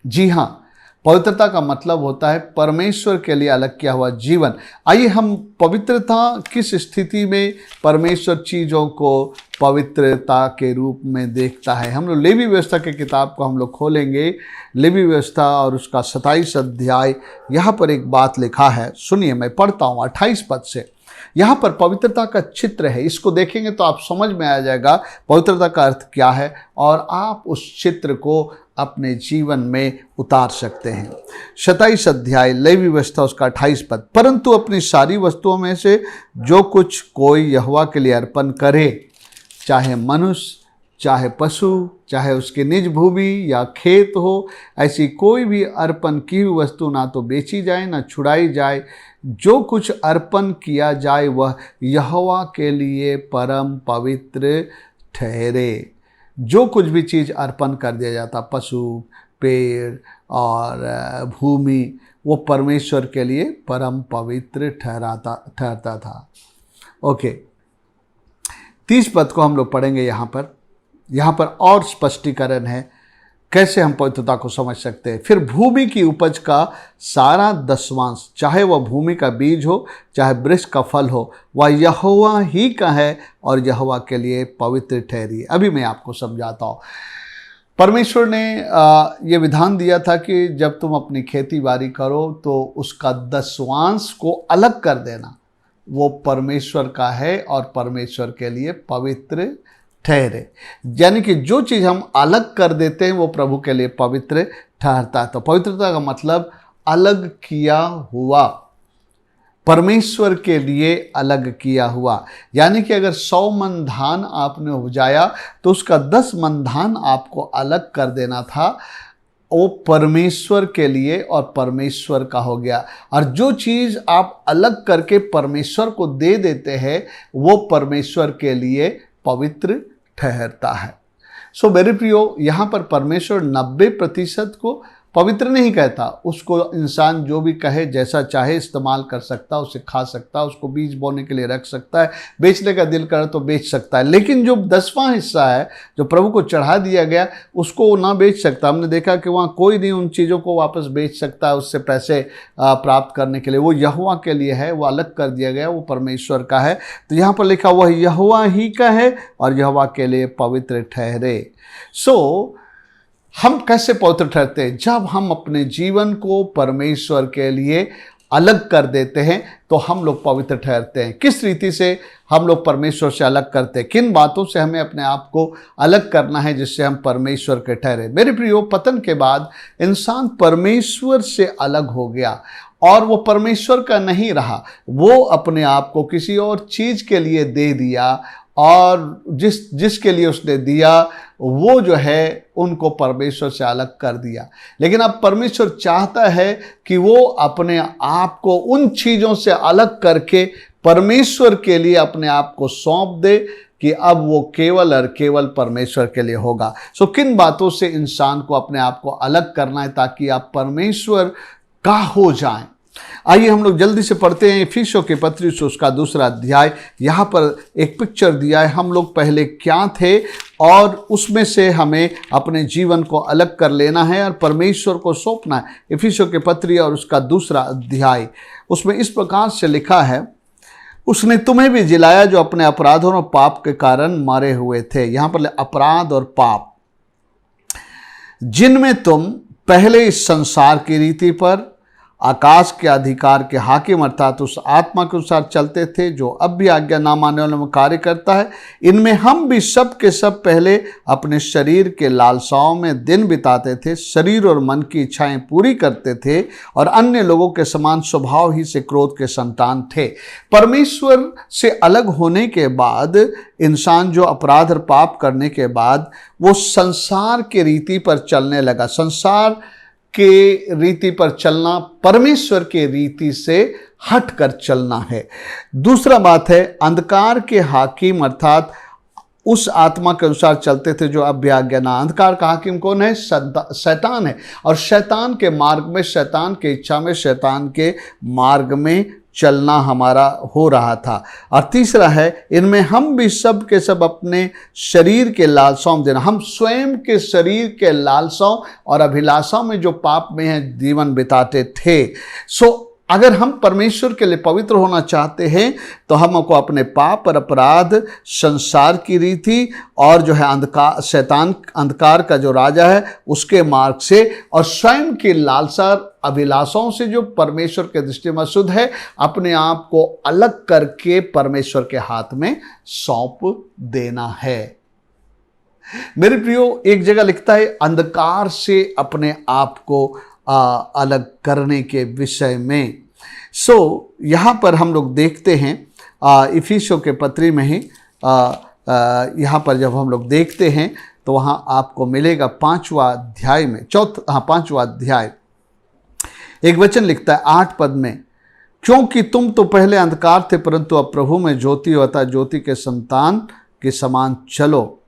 जी हाँ, पवित्रता का मतलब होता है परमेश्वर के लिए अलग किया हुआ जीवन। आइए हम पवित्रता किस स्थिति में परमेश्वर चीज़ों को पवित्रता के रूप में देखता है। हम लोग लेवी व्यवस्था के किताब को हम लोग खोलेंगे, लेवी व्यवस्था और उसका 27 अध्याय। यहाँ पर एक बात लिखा है, सुनिए, मैं पढ़ता हूँ 28 पद से। यहाँ पर पवित्रता का चित्र है, इसको देखेंगे तो आप समझ में आ जाएगा पवित्रता का अर्थ क्या है, और आप उस चित्र को अपने जीवन में उतार सकते हैं। 27 अध्याय लेवी व्यवस्था उसका 28 पद। परंतु अपनी सारी वस्तुओं में से जो कुछ कोई यहोवा के लिए अर्पण करे, चाहे मनुष्य, चाहे पशु, चाहे उसके निज भूमि या खेत हो, ऐसी कोई भी अर्पण की हुई वस्तु ना तो बेची जाए ना छुड़ाई जाए। जो कुछ अर्पण किया जाए वह यहोवा के लिए परम पवित्र ठहरे। जो कुछ भी चीज़ अर्पण कर दिया जाता, पशु, पेड़ और भूमि, वो परमेश्वर के लिए परम पवित्र ठहरता था। ओके, 30 पद को हम लोग पढ़ेंगे। यहाँ पर और स्पष्टीकरण है कैसे हम पवित्रता को समझ सकते हैं। फिर भूमि की उपज का सारा दसवांश, चाहे वह भूमि का बीज हो चाहे वृक्ष का फल हो, वह यहोवा ही का है और यहोवा के लिए पवित्र ठहरी। अभी मैं आपको समझाता हूँ। परमेश्वर ने ये विधान दिया था कि जब तुम अपनी खेती बाड़ी करो तो उसका दसवांश को अलग कर देना, वो परमेश्वर का है और परमेश्वर के लिए पवित्र ठहरे। यानी कि जो चीज़ हम अलग कर देते हैं वो प्रभु के लिए पवित्र ठहरता है। तो पवित्रता का मतलब अलग किया हुआ, परमेश्वर के लिए अलग किया हुआ। यानी कि अगर 100 मन धान आपने उपजाया तो उसका 10 मन धान आपको अलग कर देना था, वो परमेश्वर के लिए और परमेश्वर का हो गया। और जो चीज़ आप अलग करके परमेश्वर को दे देते हैं वो परमेश्वर के लिए पवित्र ठहरता है। सो मेरे प्रियो, यहाँ पर परमेश्वर 90% को पवित्र नहीं कहता। उसको इंसान जो भी कहे, जैसा चाहे इस्तेमाल कर सकता, उसे खा सकता, उसको बीज बोने के लिए रख सकता है, बेचने का दिल करे तो बेच सकता है। लेकिन जो 10वां हिस्सा है जो प्रभु को चढ़ा दिया गया, उसको वो ना बेच सकता। हमने देखा कि वहाँ कोई नहीं उन चीज़ों को वापस बेच सकता है उससे पैसे प्राप्त करने के लिए। वो यहोवा के लिए है, वो अलग कर दिया गया, वो परमेश्वर का है। तो यहाँ पर लिखा वह यहोवा ही का है और यहोवा के लिए पवित्र ठहरे। सो हम कैसे पवित्र ठहरते हैं? जब हम अपने जीवन को परमेश्वर के लिए अलग कर देते हैं तो हम लोग पवित्र ठहरते हैं। किस रीति से हम लोग परमेश्वर से अलग करते हैं, किन बातों से हमें अपने आप को अलग करना है जिससे हम परमेश्वर के ठहरे। मेरे प्रियो, पतन के बाद इंसान परमेश्वर से अलग हो गया और वो परमेश्वर का नहीं रहा, वो अपने आप को किसी और चीज के लिए दे दिया और जिसके लिए उसने दिया वो जो है उनको परमेश्वर से अलग कर दिया। लेकिन अब परमेश्वर चाहता है कि वो अपने आप को उन चीज़ों से अलग करके परमेश्वर के लिए अपने आप को सौंप दे कि अब वो केवल और केवल परमेश्वर के लिए होगा। सो किन बातों से इंसान को अपने आप को अलग करना है ताकि आप परमेश्वर का हो जाएं। आइए हम लोग जल्दी से पढ़ते हैं इफिसियों की पत्री से उसका 2 अध्याय। यहाँ पर एक पिक्चर दिया है, हम लोग पहले क्या थे और उसमें से हमें अपने जीवन को अलग कर लेना है और परमेश्वर को सौंपना है। इफिसियों की पत्री और उसका 2 अध्याय, उसमें इस प्रकार से लिखा है, उसने तुम्हें भी जिलाया जो अपने अपराधों और पाप के कारण मरे हुए थे। यहाँ पर अपराध और पाप, जिनमें तुम पहले इस संसार की रीति पर आकाश के अधिकार के हाकिम अर्थात उस आत्मा के अनुसार चलते थे जो अब भी आज्ञा ना मानने वालों में कार्य करता है। इनमें हम भी सब के सब पहले अपने शरीर के लालसाओं में दिन बिताते थे, शरीर और मन की इच्छाएं पूरी करते थे और अन्य लोगों के समान स्वभाव ही से क्रोध के संतान थे। परमेश्वर से अलग होने के बाद इंसान जो अपराध और पाप करने के बाद वो संसार के रीति पर चलने लगा। संसार के रीति पर चलना परमेश्वर के रीति से हट कर चलना है। दूसरा बात है, अंधकार के हाकिम अर्थात उस आत्मा के अनुसार चलते थे जो अब भी आज्ञा ना। अंधकार का हाकिम कौन है? शैतान है। और शैतान के मार्ग में, शैतान के इच्छा में, शैतान के मार्ग में चलना हमारा हो रहा था। और तीसरा है, इनमें हम भी सब के सब अपने शरीर के लालसाओं देना। हम स्वयं के शरीर के लालसाओं और अभिलाषाओं में जो पाप में है जीवन बिताते थे। अगर हम परमेश्वर के लिए पवित्र होना चाहते हैं तो हमको अपने पाप और अपराध, संसार की रीति और जो है अंधकार, शैतान अंधकार का जो राजा है उसके मार्ग से और स्वयं की लालसा अभिलाषाओं से जो परमेश्वर के दृष्टि में शुद्ध है, अपने आप को अलग करके परमेश्वर के हाथ में सौंप देना है। मेरे प्रियो, एक जगह लिखता है अंधकार से अपने आप को अलग करने के विषय में। यहाँ पर हम लोग देखते हैं इफिसियों के पत्री में ही यहाँ पर जब हम लोग देखते हैं तो वहाँ आपको मिलेगा 5वां अध्याय में, 5वां अध्याय एक वचन लिखता है 8 पद में, क्योंकि तुम तो पहले अंधकार थे परंतु अब प्रभु में ज्योति होता, ज्योति के संतान के समान चलो।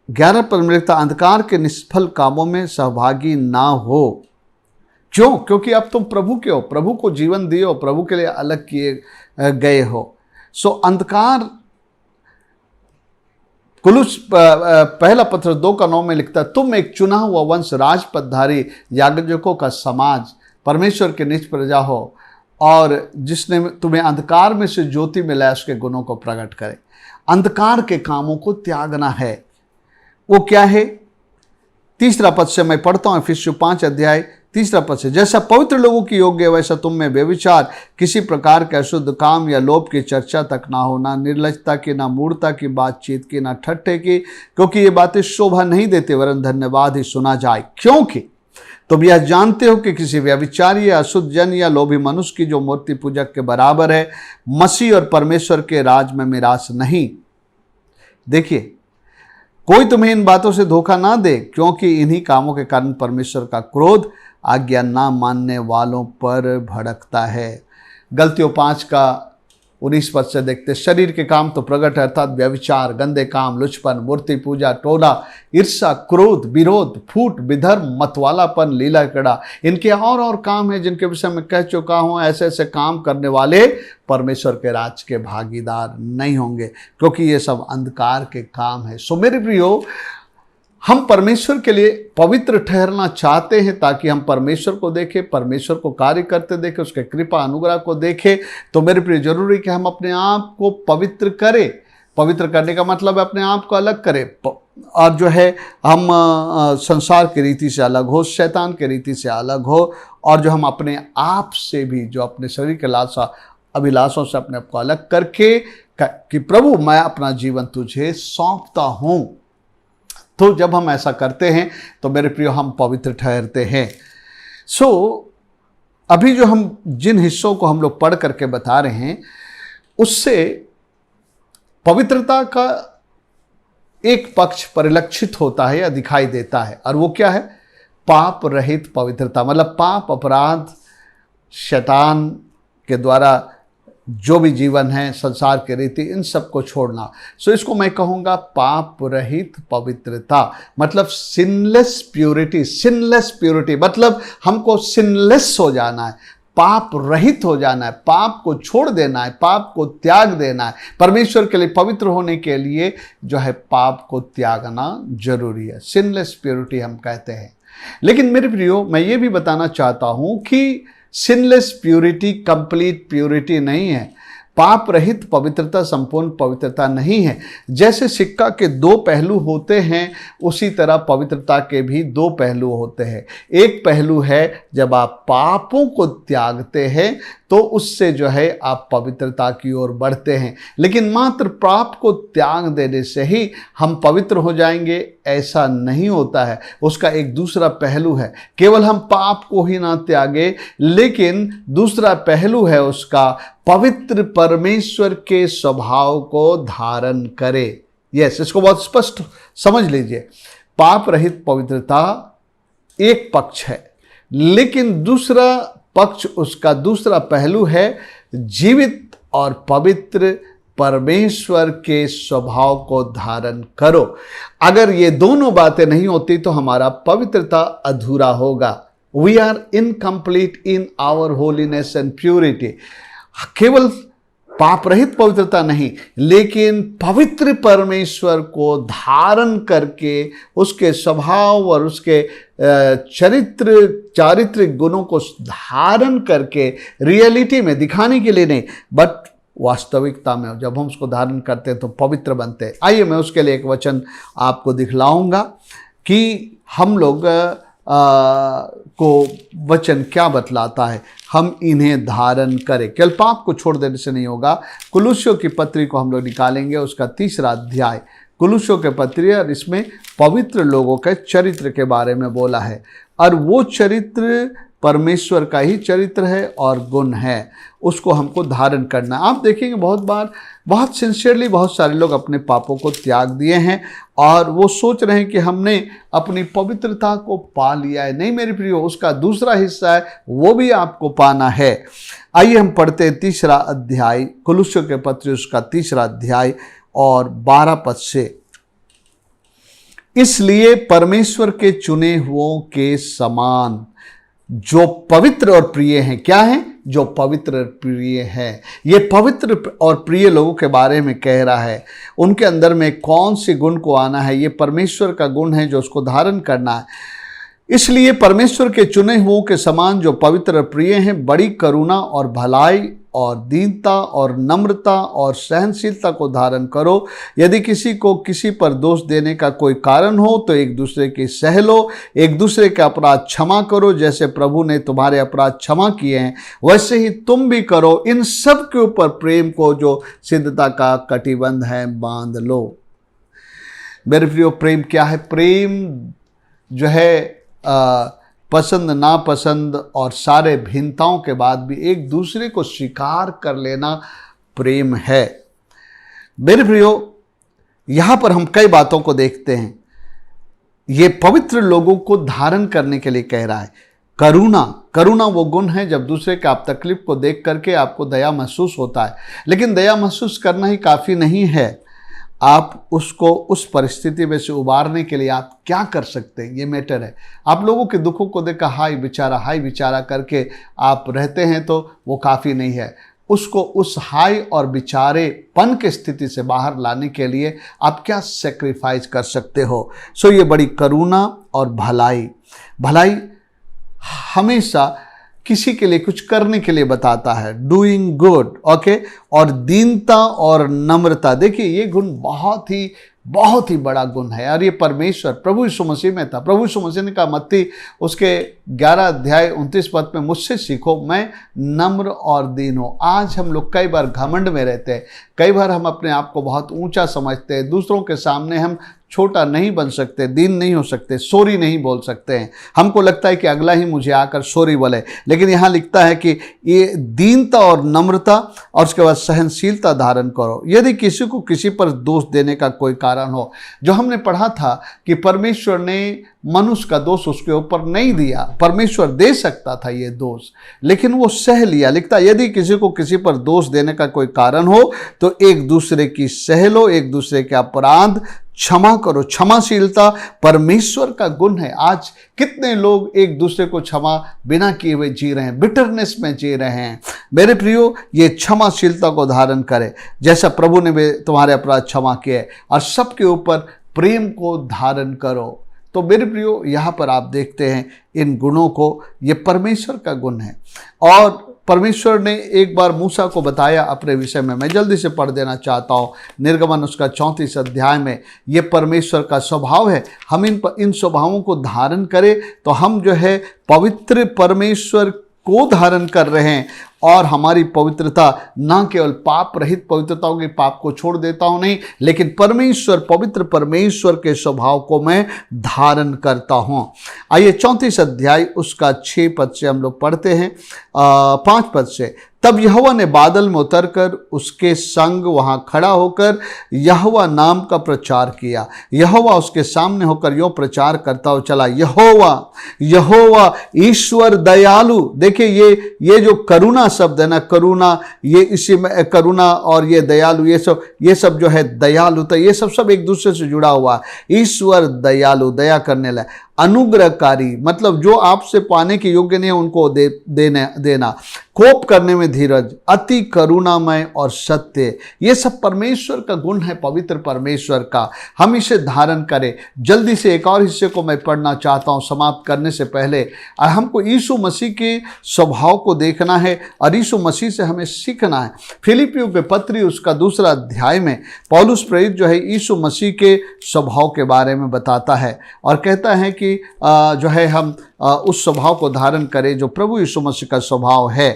11 पद में लिखता, अंधकार के निष्फल कामों में सहभागी ना हो। क्यों? क्योंकि अब तुम प्रभु के हो, प्रभु को जीवन दिए हो, प्रभु के लिए अलग किए गए हो। अंधकार, कुलुस पहला पत्र 2:9 में लिखता है, तुम एक चुना हुआ वंश, राजपदधारी, याजकों का समाज, परमेश्वर के निज प्रजा हो और जिसने तुम्हें अंधकार में से ज्योति में लाया उसके गुणों को प्रकट करे। अंधकार के कामों को त्यागना है। वो क्या है? 3 पद से मैं पढ़ता हूँ, इफिसियों 5 अध्याय 3 पद से, जैसा पवित्र लोगों की योग्य वैसा तुम में व्यभिचार, किसी प्रकार के अशुद्ध काम या लोभ की चर्चा तक ना हो, ना निर्लजता की, ना मूढ़ता की बातचीत की, ना ठट्ठे की, क्योंकि ये बातें शोभा नहीं देते वरन धन्यवाद ही सुना जाए। क्योंकि तुम यह जानते हो कि किसी व्यभिचारी या अशुद्ध जन या लोभी मनुष्य की जो मूर्ति पूजक के बराबर है, मसीह और परमेश्वर के राज में मिरास नहीं। देखिए, कोई तुम्हें इन बातों से धोखा ना दे, क्योंकि इन्हीं कामों के कारण परमेश्वर का क्रोध आज्ञा ना मानने वालों पर भड़कता है। गलतियों 5:19 पद से देखते, शरीर के काम तो प्रकट है अर्थात व्यभिचार, गंदे काम, लुचपन, मूर्ति पूजा, टोला, ईर्षा, क्रोध, विरोध, फूट, विधर्म, मतवालापन, लीला कड़ा, इनके और काम है जिनके विषय में कह चुका हूँ। ऐसे ऐसे काम करने वाले परमेश्वर के राज के भागीदार नहीं होंगे, क्योंकि ये सब अंधकार के काम है। मेरे प्रियो, हम परमेश्वर के लिए पवित्र ठहरना चाहते हैं ताकि हम परमेश्वर को देखें, परमेश्वर को कार्य करते देखें, उसके कृपा अनुग्रह को देखें। तो मेरे प्रिय, जरूरी कि हम अपने आप को पवित्र करें। पवित्र करने का मतलब है अपने आप को अलग करें। और जो है हम संसार की रीति से अलग हो, शैतान की रीति से अलग हो, और जो हम अपने आप से भी, जो अपने शरीर के लालसा अभिलाषों से अपने आप को अलग करके कि प्रभु मैं अपना जीवन तुझे सौंपता हूँ। तो जब हम ऐसा करते हैं तो मेरे प्रियो हम पवित्र ठहरते हैं। अभी जो हम जिन हिस्सों को हम लोग पढ़ करके बता रहे हैं उससे पवित्रता का एक पक्ष परिलक्षित होता है या दिखाई देता है, और वो क्या है? पाप रहित पवित्रता। मतलब पाप, अपराध, शैतान के द्वारा जो भी जीवन है, संसार की रीति, इन सब को छोड़ना। इसको मैं कहूँगा पाप रहित पवित्रता, मतलब सिनलेस प्योरिटी। सिनलेस प्योरिटी मतलब हमको सिनलेस हो जाना है, पाप रहित हो जाना है, पाप को छोड़ देना है, पाप को त्याग देना है। परमेश्वर के लिए पवित्र होने के लिए जो है पाप को त्यागना जरूरी है। सिनलेस प्योरिटी हम कहते हैं। लेकिन मेरे प्रियो, मैं ये भी बताना चाहता हूँ कि सिनलेस प्यूरिटी कंप्लीट प्यूरिटी नहीं है। पाप रहित पवित्रता संपूर्ण पवित्रता नहीं है। जैसे सिक्का के दो पहलू होते हैं, उसी तरह पवित्रता के भी दो पहलू होते हैं। एक पहलू है जब आप पापों को त्यागते हैं तो उससे जो है आप पवित्रता की ओर बढ़ते हैं। लेकिन मात्र पाप को त्याग देने से ही हम पवित्र हो जाएंगे, ऐसा नहीं होता है। उसका एक दूसरा पहलू है। केवल हम पाप को ही ना त्यागे, लेकिन दूसरा पहलू है उसका, पवित्र परमेश्वर के स्वभाव को धारण करे। यस, इसको बहुत स्पष्ट समझ लीजिए। पाप रहित पवित्रता एक पक्ष है, लेकिन दूसरा पक्ष, उसका दूसरा पहलू है जीवित और पवित्र परमेश्वर के स्वभाव को धारण करो। अगर ये दोनों बातें नहीं होती तो हमारा पवित्रता अधूरा होगा। We are incomplete in our holiness and purity. केवल पाप रहित पवित्रता नहीं, लेकिन पवित्र परमेश्वर को धारण करके उसके स्वभाव और उसके चारित्रिक गुणों को धारण करके, रियलिटी में दिखाने के लिए नहीं, बट वास्तविकता में जब हम उसको धारण करते हैं तो पवित्र बनते हैं। आइए मैं उसके लिए एक वचन आपको दिखलाऊंगा कि हम लोग को वचन क्या बतलाता है। हम इन्हें धारण करें। केवल पाप को छोड़ देने से नहीं होगा। कुलुस्सियों की पत्री को हम लोग निकालेंगे, उसका 3रा अध्याय कुलुस्सियों के पत्री, और इसमें पवित्र लोगों के चरित्र के बारे में बोला है, और वो चरित्र परमेश्वर का ही चरित्र है और गुण है, उसको हमको धारण करना। आप देखेंगे बहुत बार, बहुत सिंसियरली बहुत सारे लोग अपने पापों को त्याग दिए हैं और वो सोच रहे हैं कि हमने अपनी पवित्रता को पा लिया है। नहीं मेरे प्रियो, उसका दूसरा हिस्सा है, वो भी आपको पाना है। आइए हम पढ़ते हैं 3रा अध्याय कुलुस्सियों के पत्र, उसका 3रा अध्याय और 12 पद से। इसलिए परमेश्वर के चुने हुओं के समान जो पवित्र और प्रिय हैं, क्या है? जो पवित्र प्रिय है। ये पवित्र और प्रिय लोगों के बारे में कह रहा है। उनके अंदर में कौन से गुण को आना है? ये परमेश्वर का गुण है जो उसको धारण करना है। इसलिए परमेश्वर के चुने हुओं के समान जो पवित्र और प्रिय हैं, बड़ी करुणा और भलाई और दीनता और नम्रता और सहनशीलता को धारण करो। यदि किसी को किसी पर दोष देने का कोई कारण हो तो एक दूसरे की सह लो, एक दूसरे के अपराध क्षमा करो। जैसे प्रभु ने तुम्हारे अपराध क्षमा किए हैं, वैसे ही तुम भी करो। इन सब के ऊपर प्रेम को, जो सिद्धता का कटिबंध है, बांध लो। मेरे प्रियो, प्रेम क्या है? प्रेम जो है पसंद नापसंद और सारे भिन्नताओं के बाद भी एक दूसरे को स्वीकार कर लेना प्रेम है। मेरे प्रियो, यहाँ पर हम कई बातों को देखते हैं। ये पवित्र लोगों को धारण करने के लिए कह रहा है। करुणा वो गुण है जब दूसरे के आप तकलीफ को देख करके आपको दया महसूस होता है। लेकिन दया महसूस करना ही काफ़ी नहीं है। आप उसको उस परिस्थिति में से उबारने के लिए आप क्या कर सकते हैं, ये मैटर है। आप लोगों के दुखों को देखकर हाय बेचारा करके आप रहते हैं तो वो काफ़ी नहीं है। उसको उस हाय और बेचारेपन की स्थिति से बाहर लाने के लिए आप क्या सेक्रीफाइस कर सकते हो। ये बड़ी करुणा और भलाई हमेशा किसी के लिए कुछ करने के लिए बताता है, डूइंग गुड, ओके। और दीनता और नम्रता, देखिए ये गुण बहुत ही बड़ा गुण है। और ये परमेश्वर प्रभु यीशु मसीह में था। प्रभु यीशु मसीह ने कहा मत्ती उसके 11 अध्याय 29 पद में, मुझसे सीखो मैं नम्र और दीन हूँ। आज हम लोग कई बार घमंड में रहते हैं, कई बार हम अपने आप को बहुत ऊंचा समझते हैं, दूसरों के सामने हम छोटा नहीं बन सकते, दीन नहीं हो सकते, सॉरी नहीं बोल सकते हैं। हमको लगता है कि अगला ही मुझे आकर सॉरी बोले, लेकिन यहाँ लिखता है कि ये दीनता और नम्रता और उसके बाद सहनशीलता धारण करो। यदि किसी को किसी पर दोष देने का कोई कारण हो, जो हमने पढ़ा था कि परमेश्वर ने मनुष्य का दोष उसके ऊपर नहीं दिया, परमेश्वर दे सकता था ये दोष, लेकिन वो सह लिया। लिखता यदि किसी को किसी पर दोष देने का कोई कारण हो तो एक दूसरे की सह लो, एक दूसरे के अपराध क्षमा करो। क्षमाशीलता परमेश्वर का गुण है। आज कितने लोग एक दूसरे को क्षमा बिना किए हुए जी रहे हैं, बिटरनेस में जी रहे हैं। मेरे प्रियो, ये क्षमाशीलता को धारण करें जैसा प्रभु ने भी तुम्हारे अपराध क्षमा किए, और सबके ऊपर प्रेम को धारण करो। तो मेरे प्रियो, यहाँ पर आप देखते हैं इन गुणों को, ये परमेश्वर का गुण है। और परमेश्वर ने एक बार मूसा को बताया अपने विषय में, मैं जल्दी से पढ़ देना चाहता हूँ। निर्गमन उसका 34 अध्याय में ये परमेश्वर का स्वभाव है। हम इन स्वभावों को धारण करें तो हम जो है पवित्र परमेश्वर को धारण कर रहे हैं। और हमारी पवित्रता ना केवल पाप रहित पवित्रता होगी, पाप को छोड़ देता हूं नहीं, लेकिन परमेश्वर, पवित्र परमेश्वर के स्वभाव को मैं धारण करता हूं। आइए 34 अध्याय उसका 6 पद से हम लोग पढ़ते हैं, 5 पद से। तब यहोवा ने बादल में उतरकर उसके संग वहां खड़ा होकर यहोवा नाम का प्रचार किया। यहोवा उसके सामने होकर यूं प्रचार करता हुआ चला, यहोवा यहोवा ईश्वर दयालु। देखिए ये जो करुणा शब्द है ना, करुणा, ये इसी में करुणा और ये दयालु, ये सब जो है दयालु, तो ये सब एक दूसरे से जुड़ा हुआ है। ईश्वर दयालु, दया करने लगा। अनुग्रहकारी, मतलब जो आपसे पाने के योग्य नहीं उनको देना। कोप करने में धीरज, अति करुणामय और सत्य, ये सब परमेश्वर का गुण है, पवित्र परमेश्वर का। हम इसे धारण करें। जल्दी से एक और हिस्से को मैं पढ़ना चाहता हूं समाप्त करने से पहले। और हमको यीशु मसीह के स्वभाव को देखना है और यीशु मसीह से हमें सीखना है। फिलिपियों के पत्री उसका 2 अध्याय में पौलुस प्रेरित जो है यीशु मसीह के स्वभाव के बारे में बताता है और कहता है कि जो है हम उस स्वभाव को धारण करें जो प्रभु यीशु मसीह का स्वभाव है।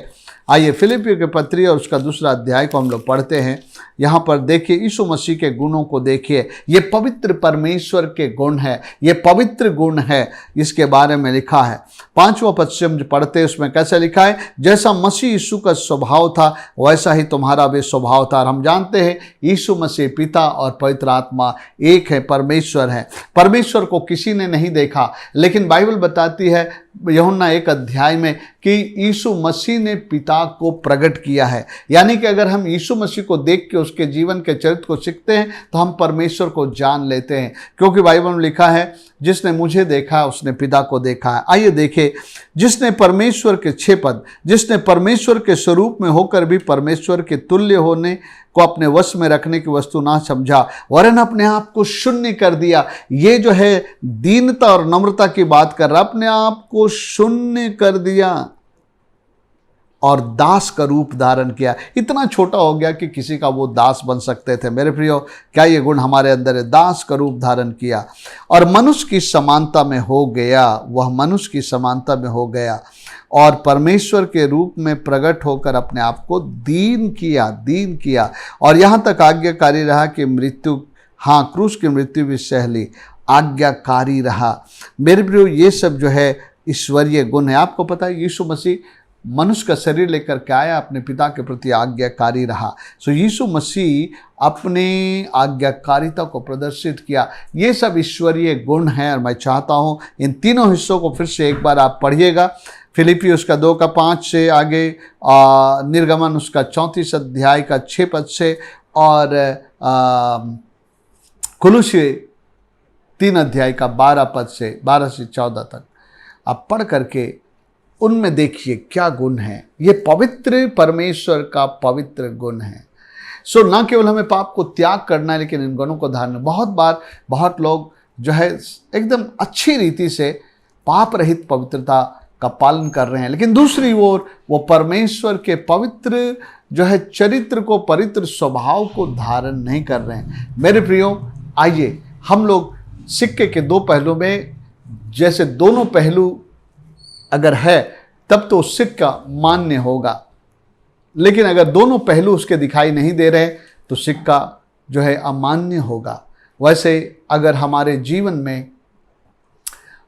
आइए फिलिपियों के पत्री और उसका 2 अध्याय को हम लोग पढ़ते हैं। यहाँ पर देखिए यीशु मसीह के गुणों को देखिए। ये पवित्र परमेश्वर के गुण है, ये पवित्र गुण है, इसके बारे में लिखा है। 5वां पद से हम पढ़ते हैं, उसमें कैसे लिखा है, जैसा मसीह यीशु का स्वभाव था वैसा ही तुम्हारा भी स्वभाव था। और हम जानते हैं यीशु मसीह पिता और पवित्र आत्मा एक है, परमेश्वर है। परमेश्वर को किसी ने नहीं देखा, लेकिन बाइबल बताती है यूहन्ना 1 अध्याय में कि यीशु मसीह ने पिता को प्रकट किया है। यानी कि अगर हम यीशु मसीह को देख के उसके जीवन के चरित्र को सीखते हैं तो हम परमेश्वर को जान लेते हैं, क्योंकि बाइबल में लिखा है जिसने मुझे देखा उसने पिता को देखा है। आइए देखिए, जिसने परमेश्वर के 6 पद, जिसने परमेश्वर के स्वरूप में होकर भी परमेश्वर के तुल्य होने को अपने वश में रखने की वस्तु ना समझा वरन अपने आप को शून्य कर दिया। ये जो है दीनता और नम्रता की बात कर रहा, अपने आप को शून्य कर दिया और दास का रूप धारण किया। इतना छोटा हो गया कि किसी का वो दास बन सकते थे। मेरे प्रियो, क्या ये गुण हमारे अंदर है? दास का रूप धारण किया और मनुष्य की समानता में हो गया। वह मनुष्य की समानता में हो गया और परमेश्वर के रूप में प्रकट होकर अपने आप को दीन किया और यहाँ तक आज्ञाकारी रहा कि मृत्यु, हाँ, क्रूस की मृत्यु भी सह ली, आज्ञाकारी रहा। मेरे प्रियो, ये सब जो है ईश्वरीय गुण है। आपको पता है यीशु मसीह मनुष्य का शरीर लेकर के आया, अपने पिता के प्रति आज्ञाकारी रहा। सो यीशु मसीह अपने आज्ञाकारिता को प्रदर्शित किया। ये सब ईश्वरीय गुण हैं और मैं चाहता हूँ इन तीनों हिस्सों को फिर से एक बार आप पढ़िएगा। फिलिपी उसका 2 का 5 से आगे, निर्गमन उसका 34 अध्याय का 6 पद से और कुलुस्सी 3 अध्याय का 12 पद से 12 से 14 तक आप पढ़ करके उनमें देखिए क्या गुण है। ये पवित्र परमेश्वर का पवित्र गुण है। सो न केवल हमें पाप को त्याग करना है, लेकिन इन गुणों को धारण। बहुत बार बहुत लोग जो है एकदम अच्छी रीति से पाप रहित पवित्रता का पालन कर रहे हैं, लेकिन दूसरी ओर वो परमेश्वर के पवित्र जो है चरित्र को, पवित्र स्वभाव को धारण नहीं कर रहे हैं। मेरे प्रियो, आइए हम लोग सिक्के के दो पहलू में, जैसे दोनों पहलू अगर है तब तो सिक्का मान्य होगा, लेकिन अगर दोनों पहलू उसके दिखाई नहीं दे रहे तो सिक्का जो है अमान्य होगा। वैसे अगर हमारे जीवन में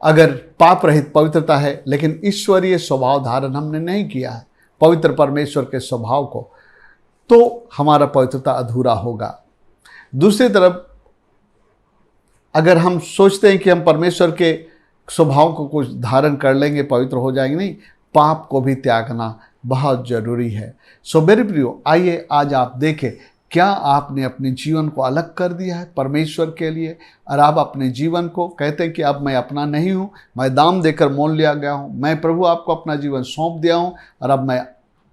अगर पाप रहित पवित्रता है, लेकिन ईश्वरीय स्वभाव धारण हमने नहीं किया है, पवित्र परमेश्वर के स्वभाव को, तो हमारा पवित्रता अधूरा होगा। दूसरी तरफ अगर हम सोचते हैं कि हम परमेश्वर के स्वभाव को कुछ धारण कर लेंगे, पवित्र हो जाएंगे, नहीं, पाप को भी त्यागना बहुत जरूरी है। सो मेरे प्रियो, आइए आज आप देखें, क्या आपने अपने जीवन को अलग कर दिया है परमेश्वर के लिए, और आप अपने जीवन को कहते हैं कि अब मैं अपना नहीं हूँ, मैं दाम देकर मोल लिया गया हूँ, मैं प्रभु आपको अपना जीवन सौंप दिया हूँ और अब मैं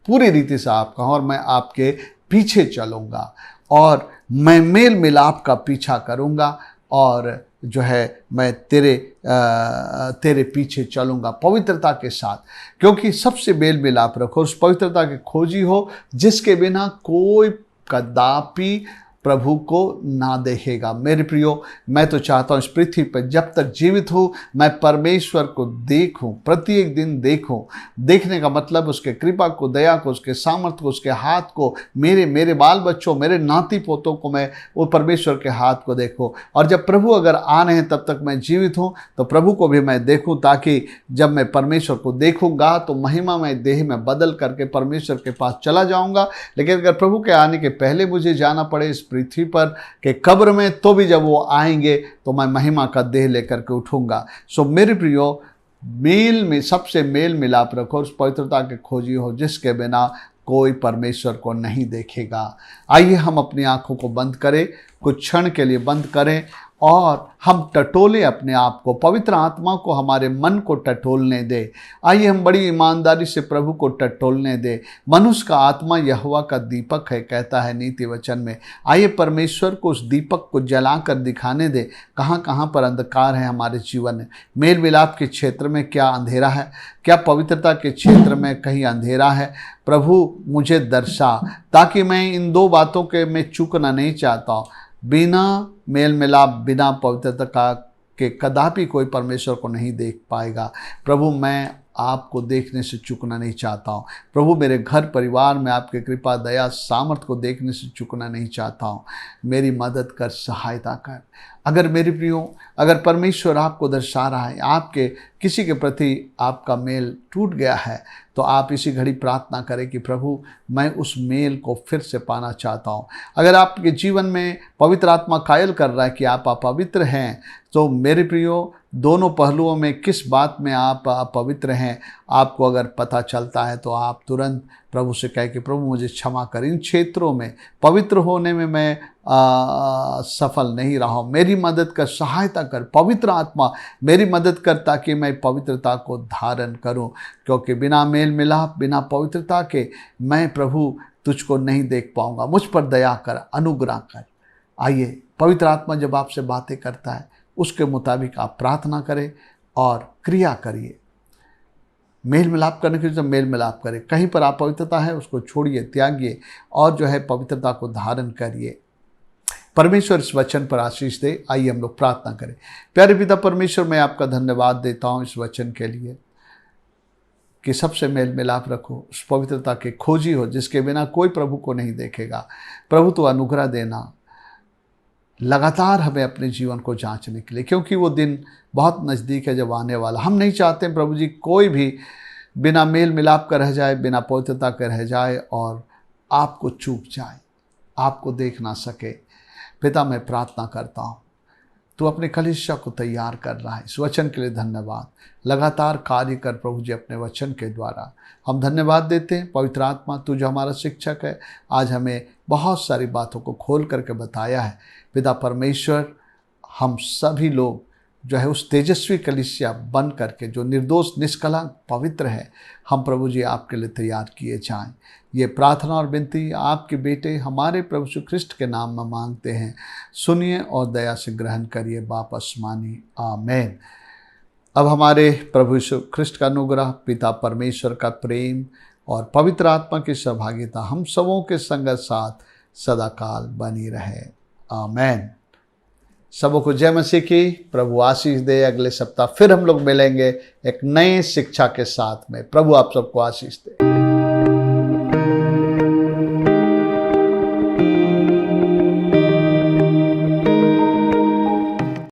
पूरी रीति से आपका हूँ और मैं आपके पीछे चलूँगा और मैं मेल मिलाप का पीछा करूँगा और जो है मैं तेरे पीछे चलूँगा पवित्रता के साथ, क्योंकि सबसे मेल मिलाप रखो, उस पवित्रता के खोजी हो जिसके बिना कोई कदापि प्रभु को ना देखेगा। मेरे प्रियो, मैं तो चाहता हूँ इस पृथ्वी पर जब तक जीवित हूँ मैं परमेश्वर को देखूँ, प्रत्येक दिन देखूँ। देखने का मतलब उसके कृपा को, दया को, उसके सामर्थ्य को, उसके हाथ को, मेरे बाल बच्चों, मेरे नाती पोतों को मैं वो परमेश्वर के हाथ को देखूँ। और जब प्रभु अगर आ रहे हैं तब तक मैं जीवित हूँ तो प्रभु को भी मैं देखूँ, ताकि जब मैं परमेश्वर को देखूँगा तो महिमा में देह में बदल करके परमेश्वर के पास चला जाऊँगा। लेकिन अगर प्रभु के आने के पहले मुझे जाना पड़े इस पृथ्वी पर के कब्र में, तो भी जब वो आएंगे तो मैं महिमा का देह लेकर के उठूंगा। सो मेरे प्रियो, मेल में सबसे मेल मिलाप रखो, उस पवित्रता के खोजी हो जिसके बिना कोई परमेश्वर को नहीं देखेगा। आइए हम अपनी आंखों को बंद करें, कुछ क्षण के लिए बंद करें और हम टटोले अपने आप को, पवित्र आत्मा को हमारे मन को टटोलने दे। आइए हम बड़ी ईमानदारी से प्रभु को टटोलने दे। मनुष्य का आत्मा यहोवा का दीपक है, कहता है नीति वचन में। आइए परमेश्वर को उस दीपक को जलाकर दिखाने दे, कहाँ कहाँ पर अंधकार है हमारे जीवन में। मेल मिलाप के क्षेत्र में क्या अंधेरा है, क्या पवित्रता के क्षेत्र में कहीं अंधेरा है, प्रभु मुझे दर्शा, ताकि मैं इन दो बातों के मैं चूकना नहीं चाहता हूँ। बिना मेल मिलाप, बिना पवित्रता के कदापि कोई परमेश्वर को नहीं देख पाएगा। प्रभु मैं आपको देखने से चूकना नहीं चाहता हूँ। प्रभु मेरे घर परिवार में आपके कृपा, दया, सामर्थ्य को देखने से चूकना नहीं चाहता हूँ। मेरी मदद कर, सहायता कर। अगर मेरे प्रियो, अगर परमेश्वर आपको दर्शा रहा है, आपके किसी के प्रति आपका मेल टूट गया है, तो आप इसी घड़ी प्रार्थना करें कि प्रभु मैं उस मेल को फिर से पाना चाहता हूँ। अगर आपके जीवन में पवित्र आत्मा कायल कर रहा है कि आप अपवित्र हैं, तो मेरे प्रियो, दोनों पहलुओं में किस बात में आप अपवित्र हैं आपको अगर पता चलता है तो आप तुरंत प्रभु से कहे कि प्रभु मुझे क्षमा कर, इन क्षेत्रों में पवित्र होने में मैं सफल नहीं रहा हूँ, मेरी मदद कर, सहायता कर। पवित्र आत्मा मेरी मदद कर ताकि मैं पवित्रता को धारण करूँ, क्योंकि बिना मेल मिलाप, बिना पवित्रता के मैं प्रभु तुझको नहीं देख पाऊँगा। मुझ पर दया कर, अनुग्रह कर। आइए, पवित्र आत्मा जब आपसे बातें करता है उसके मुताबिक आप प्रार्थना करें और क्रिया करिए। मेल मिलाप करने के लिए मेल मिलाप करें। कहीं पर अपवित्रता है उसको छोड़िए, त्यागिए और जो है पवित्रता को धारण करिए। परमेश्वर इस वचन पर आशीष दे। आइए हम लोग प्रार्थना करें। प्यारे पिता परमेश्वर, मैं आपका धन्यवाद देता हूँ इस वचन के लिए कि सबसे मेल मिलाप रखो, उस पवित्रता के खोजी हो जिसके बिना कोई प्रभु को नहीं देखेगा। प्रभु तो अनुग्रह देना, लगातार हमें अपने जीवन को जांचने के लिए, क्योंकि वो दिन बहुत नज़दीक है जब आने वाला। हम नहीं चाहते प्रभु जी कोई भी बिना मेल मिलाप का रह जाए, बिना पवित्रता के रह जाए और आपको चूक जाए, आपको देख ना सके। पिता मैं प्रार्थना करता हूँ, तू अपने कलीसिया को तैयार कर रहा है। इस वचन के लिए धन्यवाद। लगातार कार्य कर प्रभु जी अपने वचन के द्वारा। हम धन्यवाद देते हैं पवित्र आत्मा, तू जो हमारा शिक्षक है, आज हमें बहुत सारी बातों को खोल करके बताया है। पिता परमेश्वर, हम सभी लोग जो है उस तेजस्वी कलीसिया बन करके जो निर्दोष, निष्कलंक, पवित्र है, हम प्रभु जी आपके लिए तैयार किए जाएं। ये प्रार्थना और विनती आपके बेटे हमारे प्रभु यीशु ख्रिस्ट के नाम में मांगते हैं। सुनिए और दया से ग्रहण करिए बाप आसमानी। आमीन। अब हमारे प्रभु यीशु ख्रिस्ट का अनुग्रह, पिता परमेश्वर का प्रेम और पवित्र आत्मा की सहभागिता हम सबों के संगत साथ सदाकाल बनी रहे। आमेन। सबों को जय मसीह की। प्रभु आशीष दे। अगले सप्ताह फिर हम लोग मिलेंगे एक नई शिक्षा के साथ में। प्रभु आप सबको आशीष दे।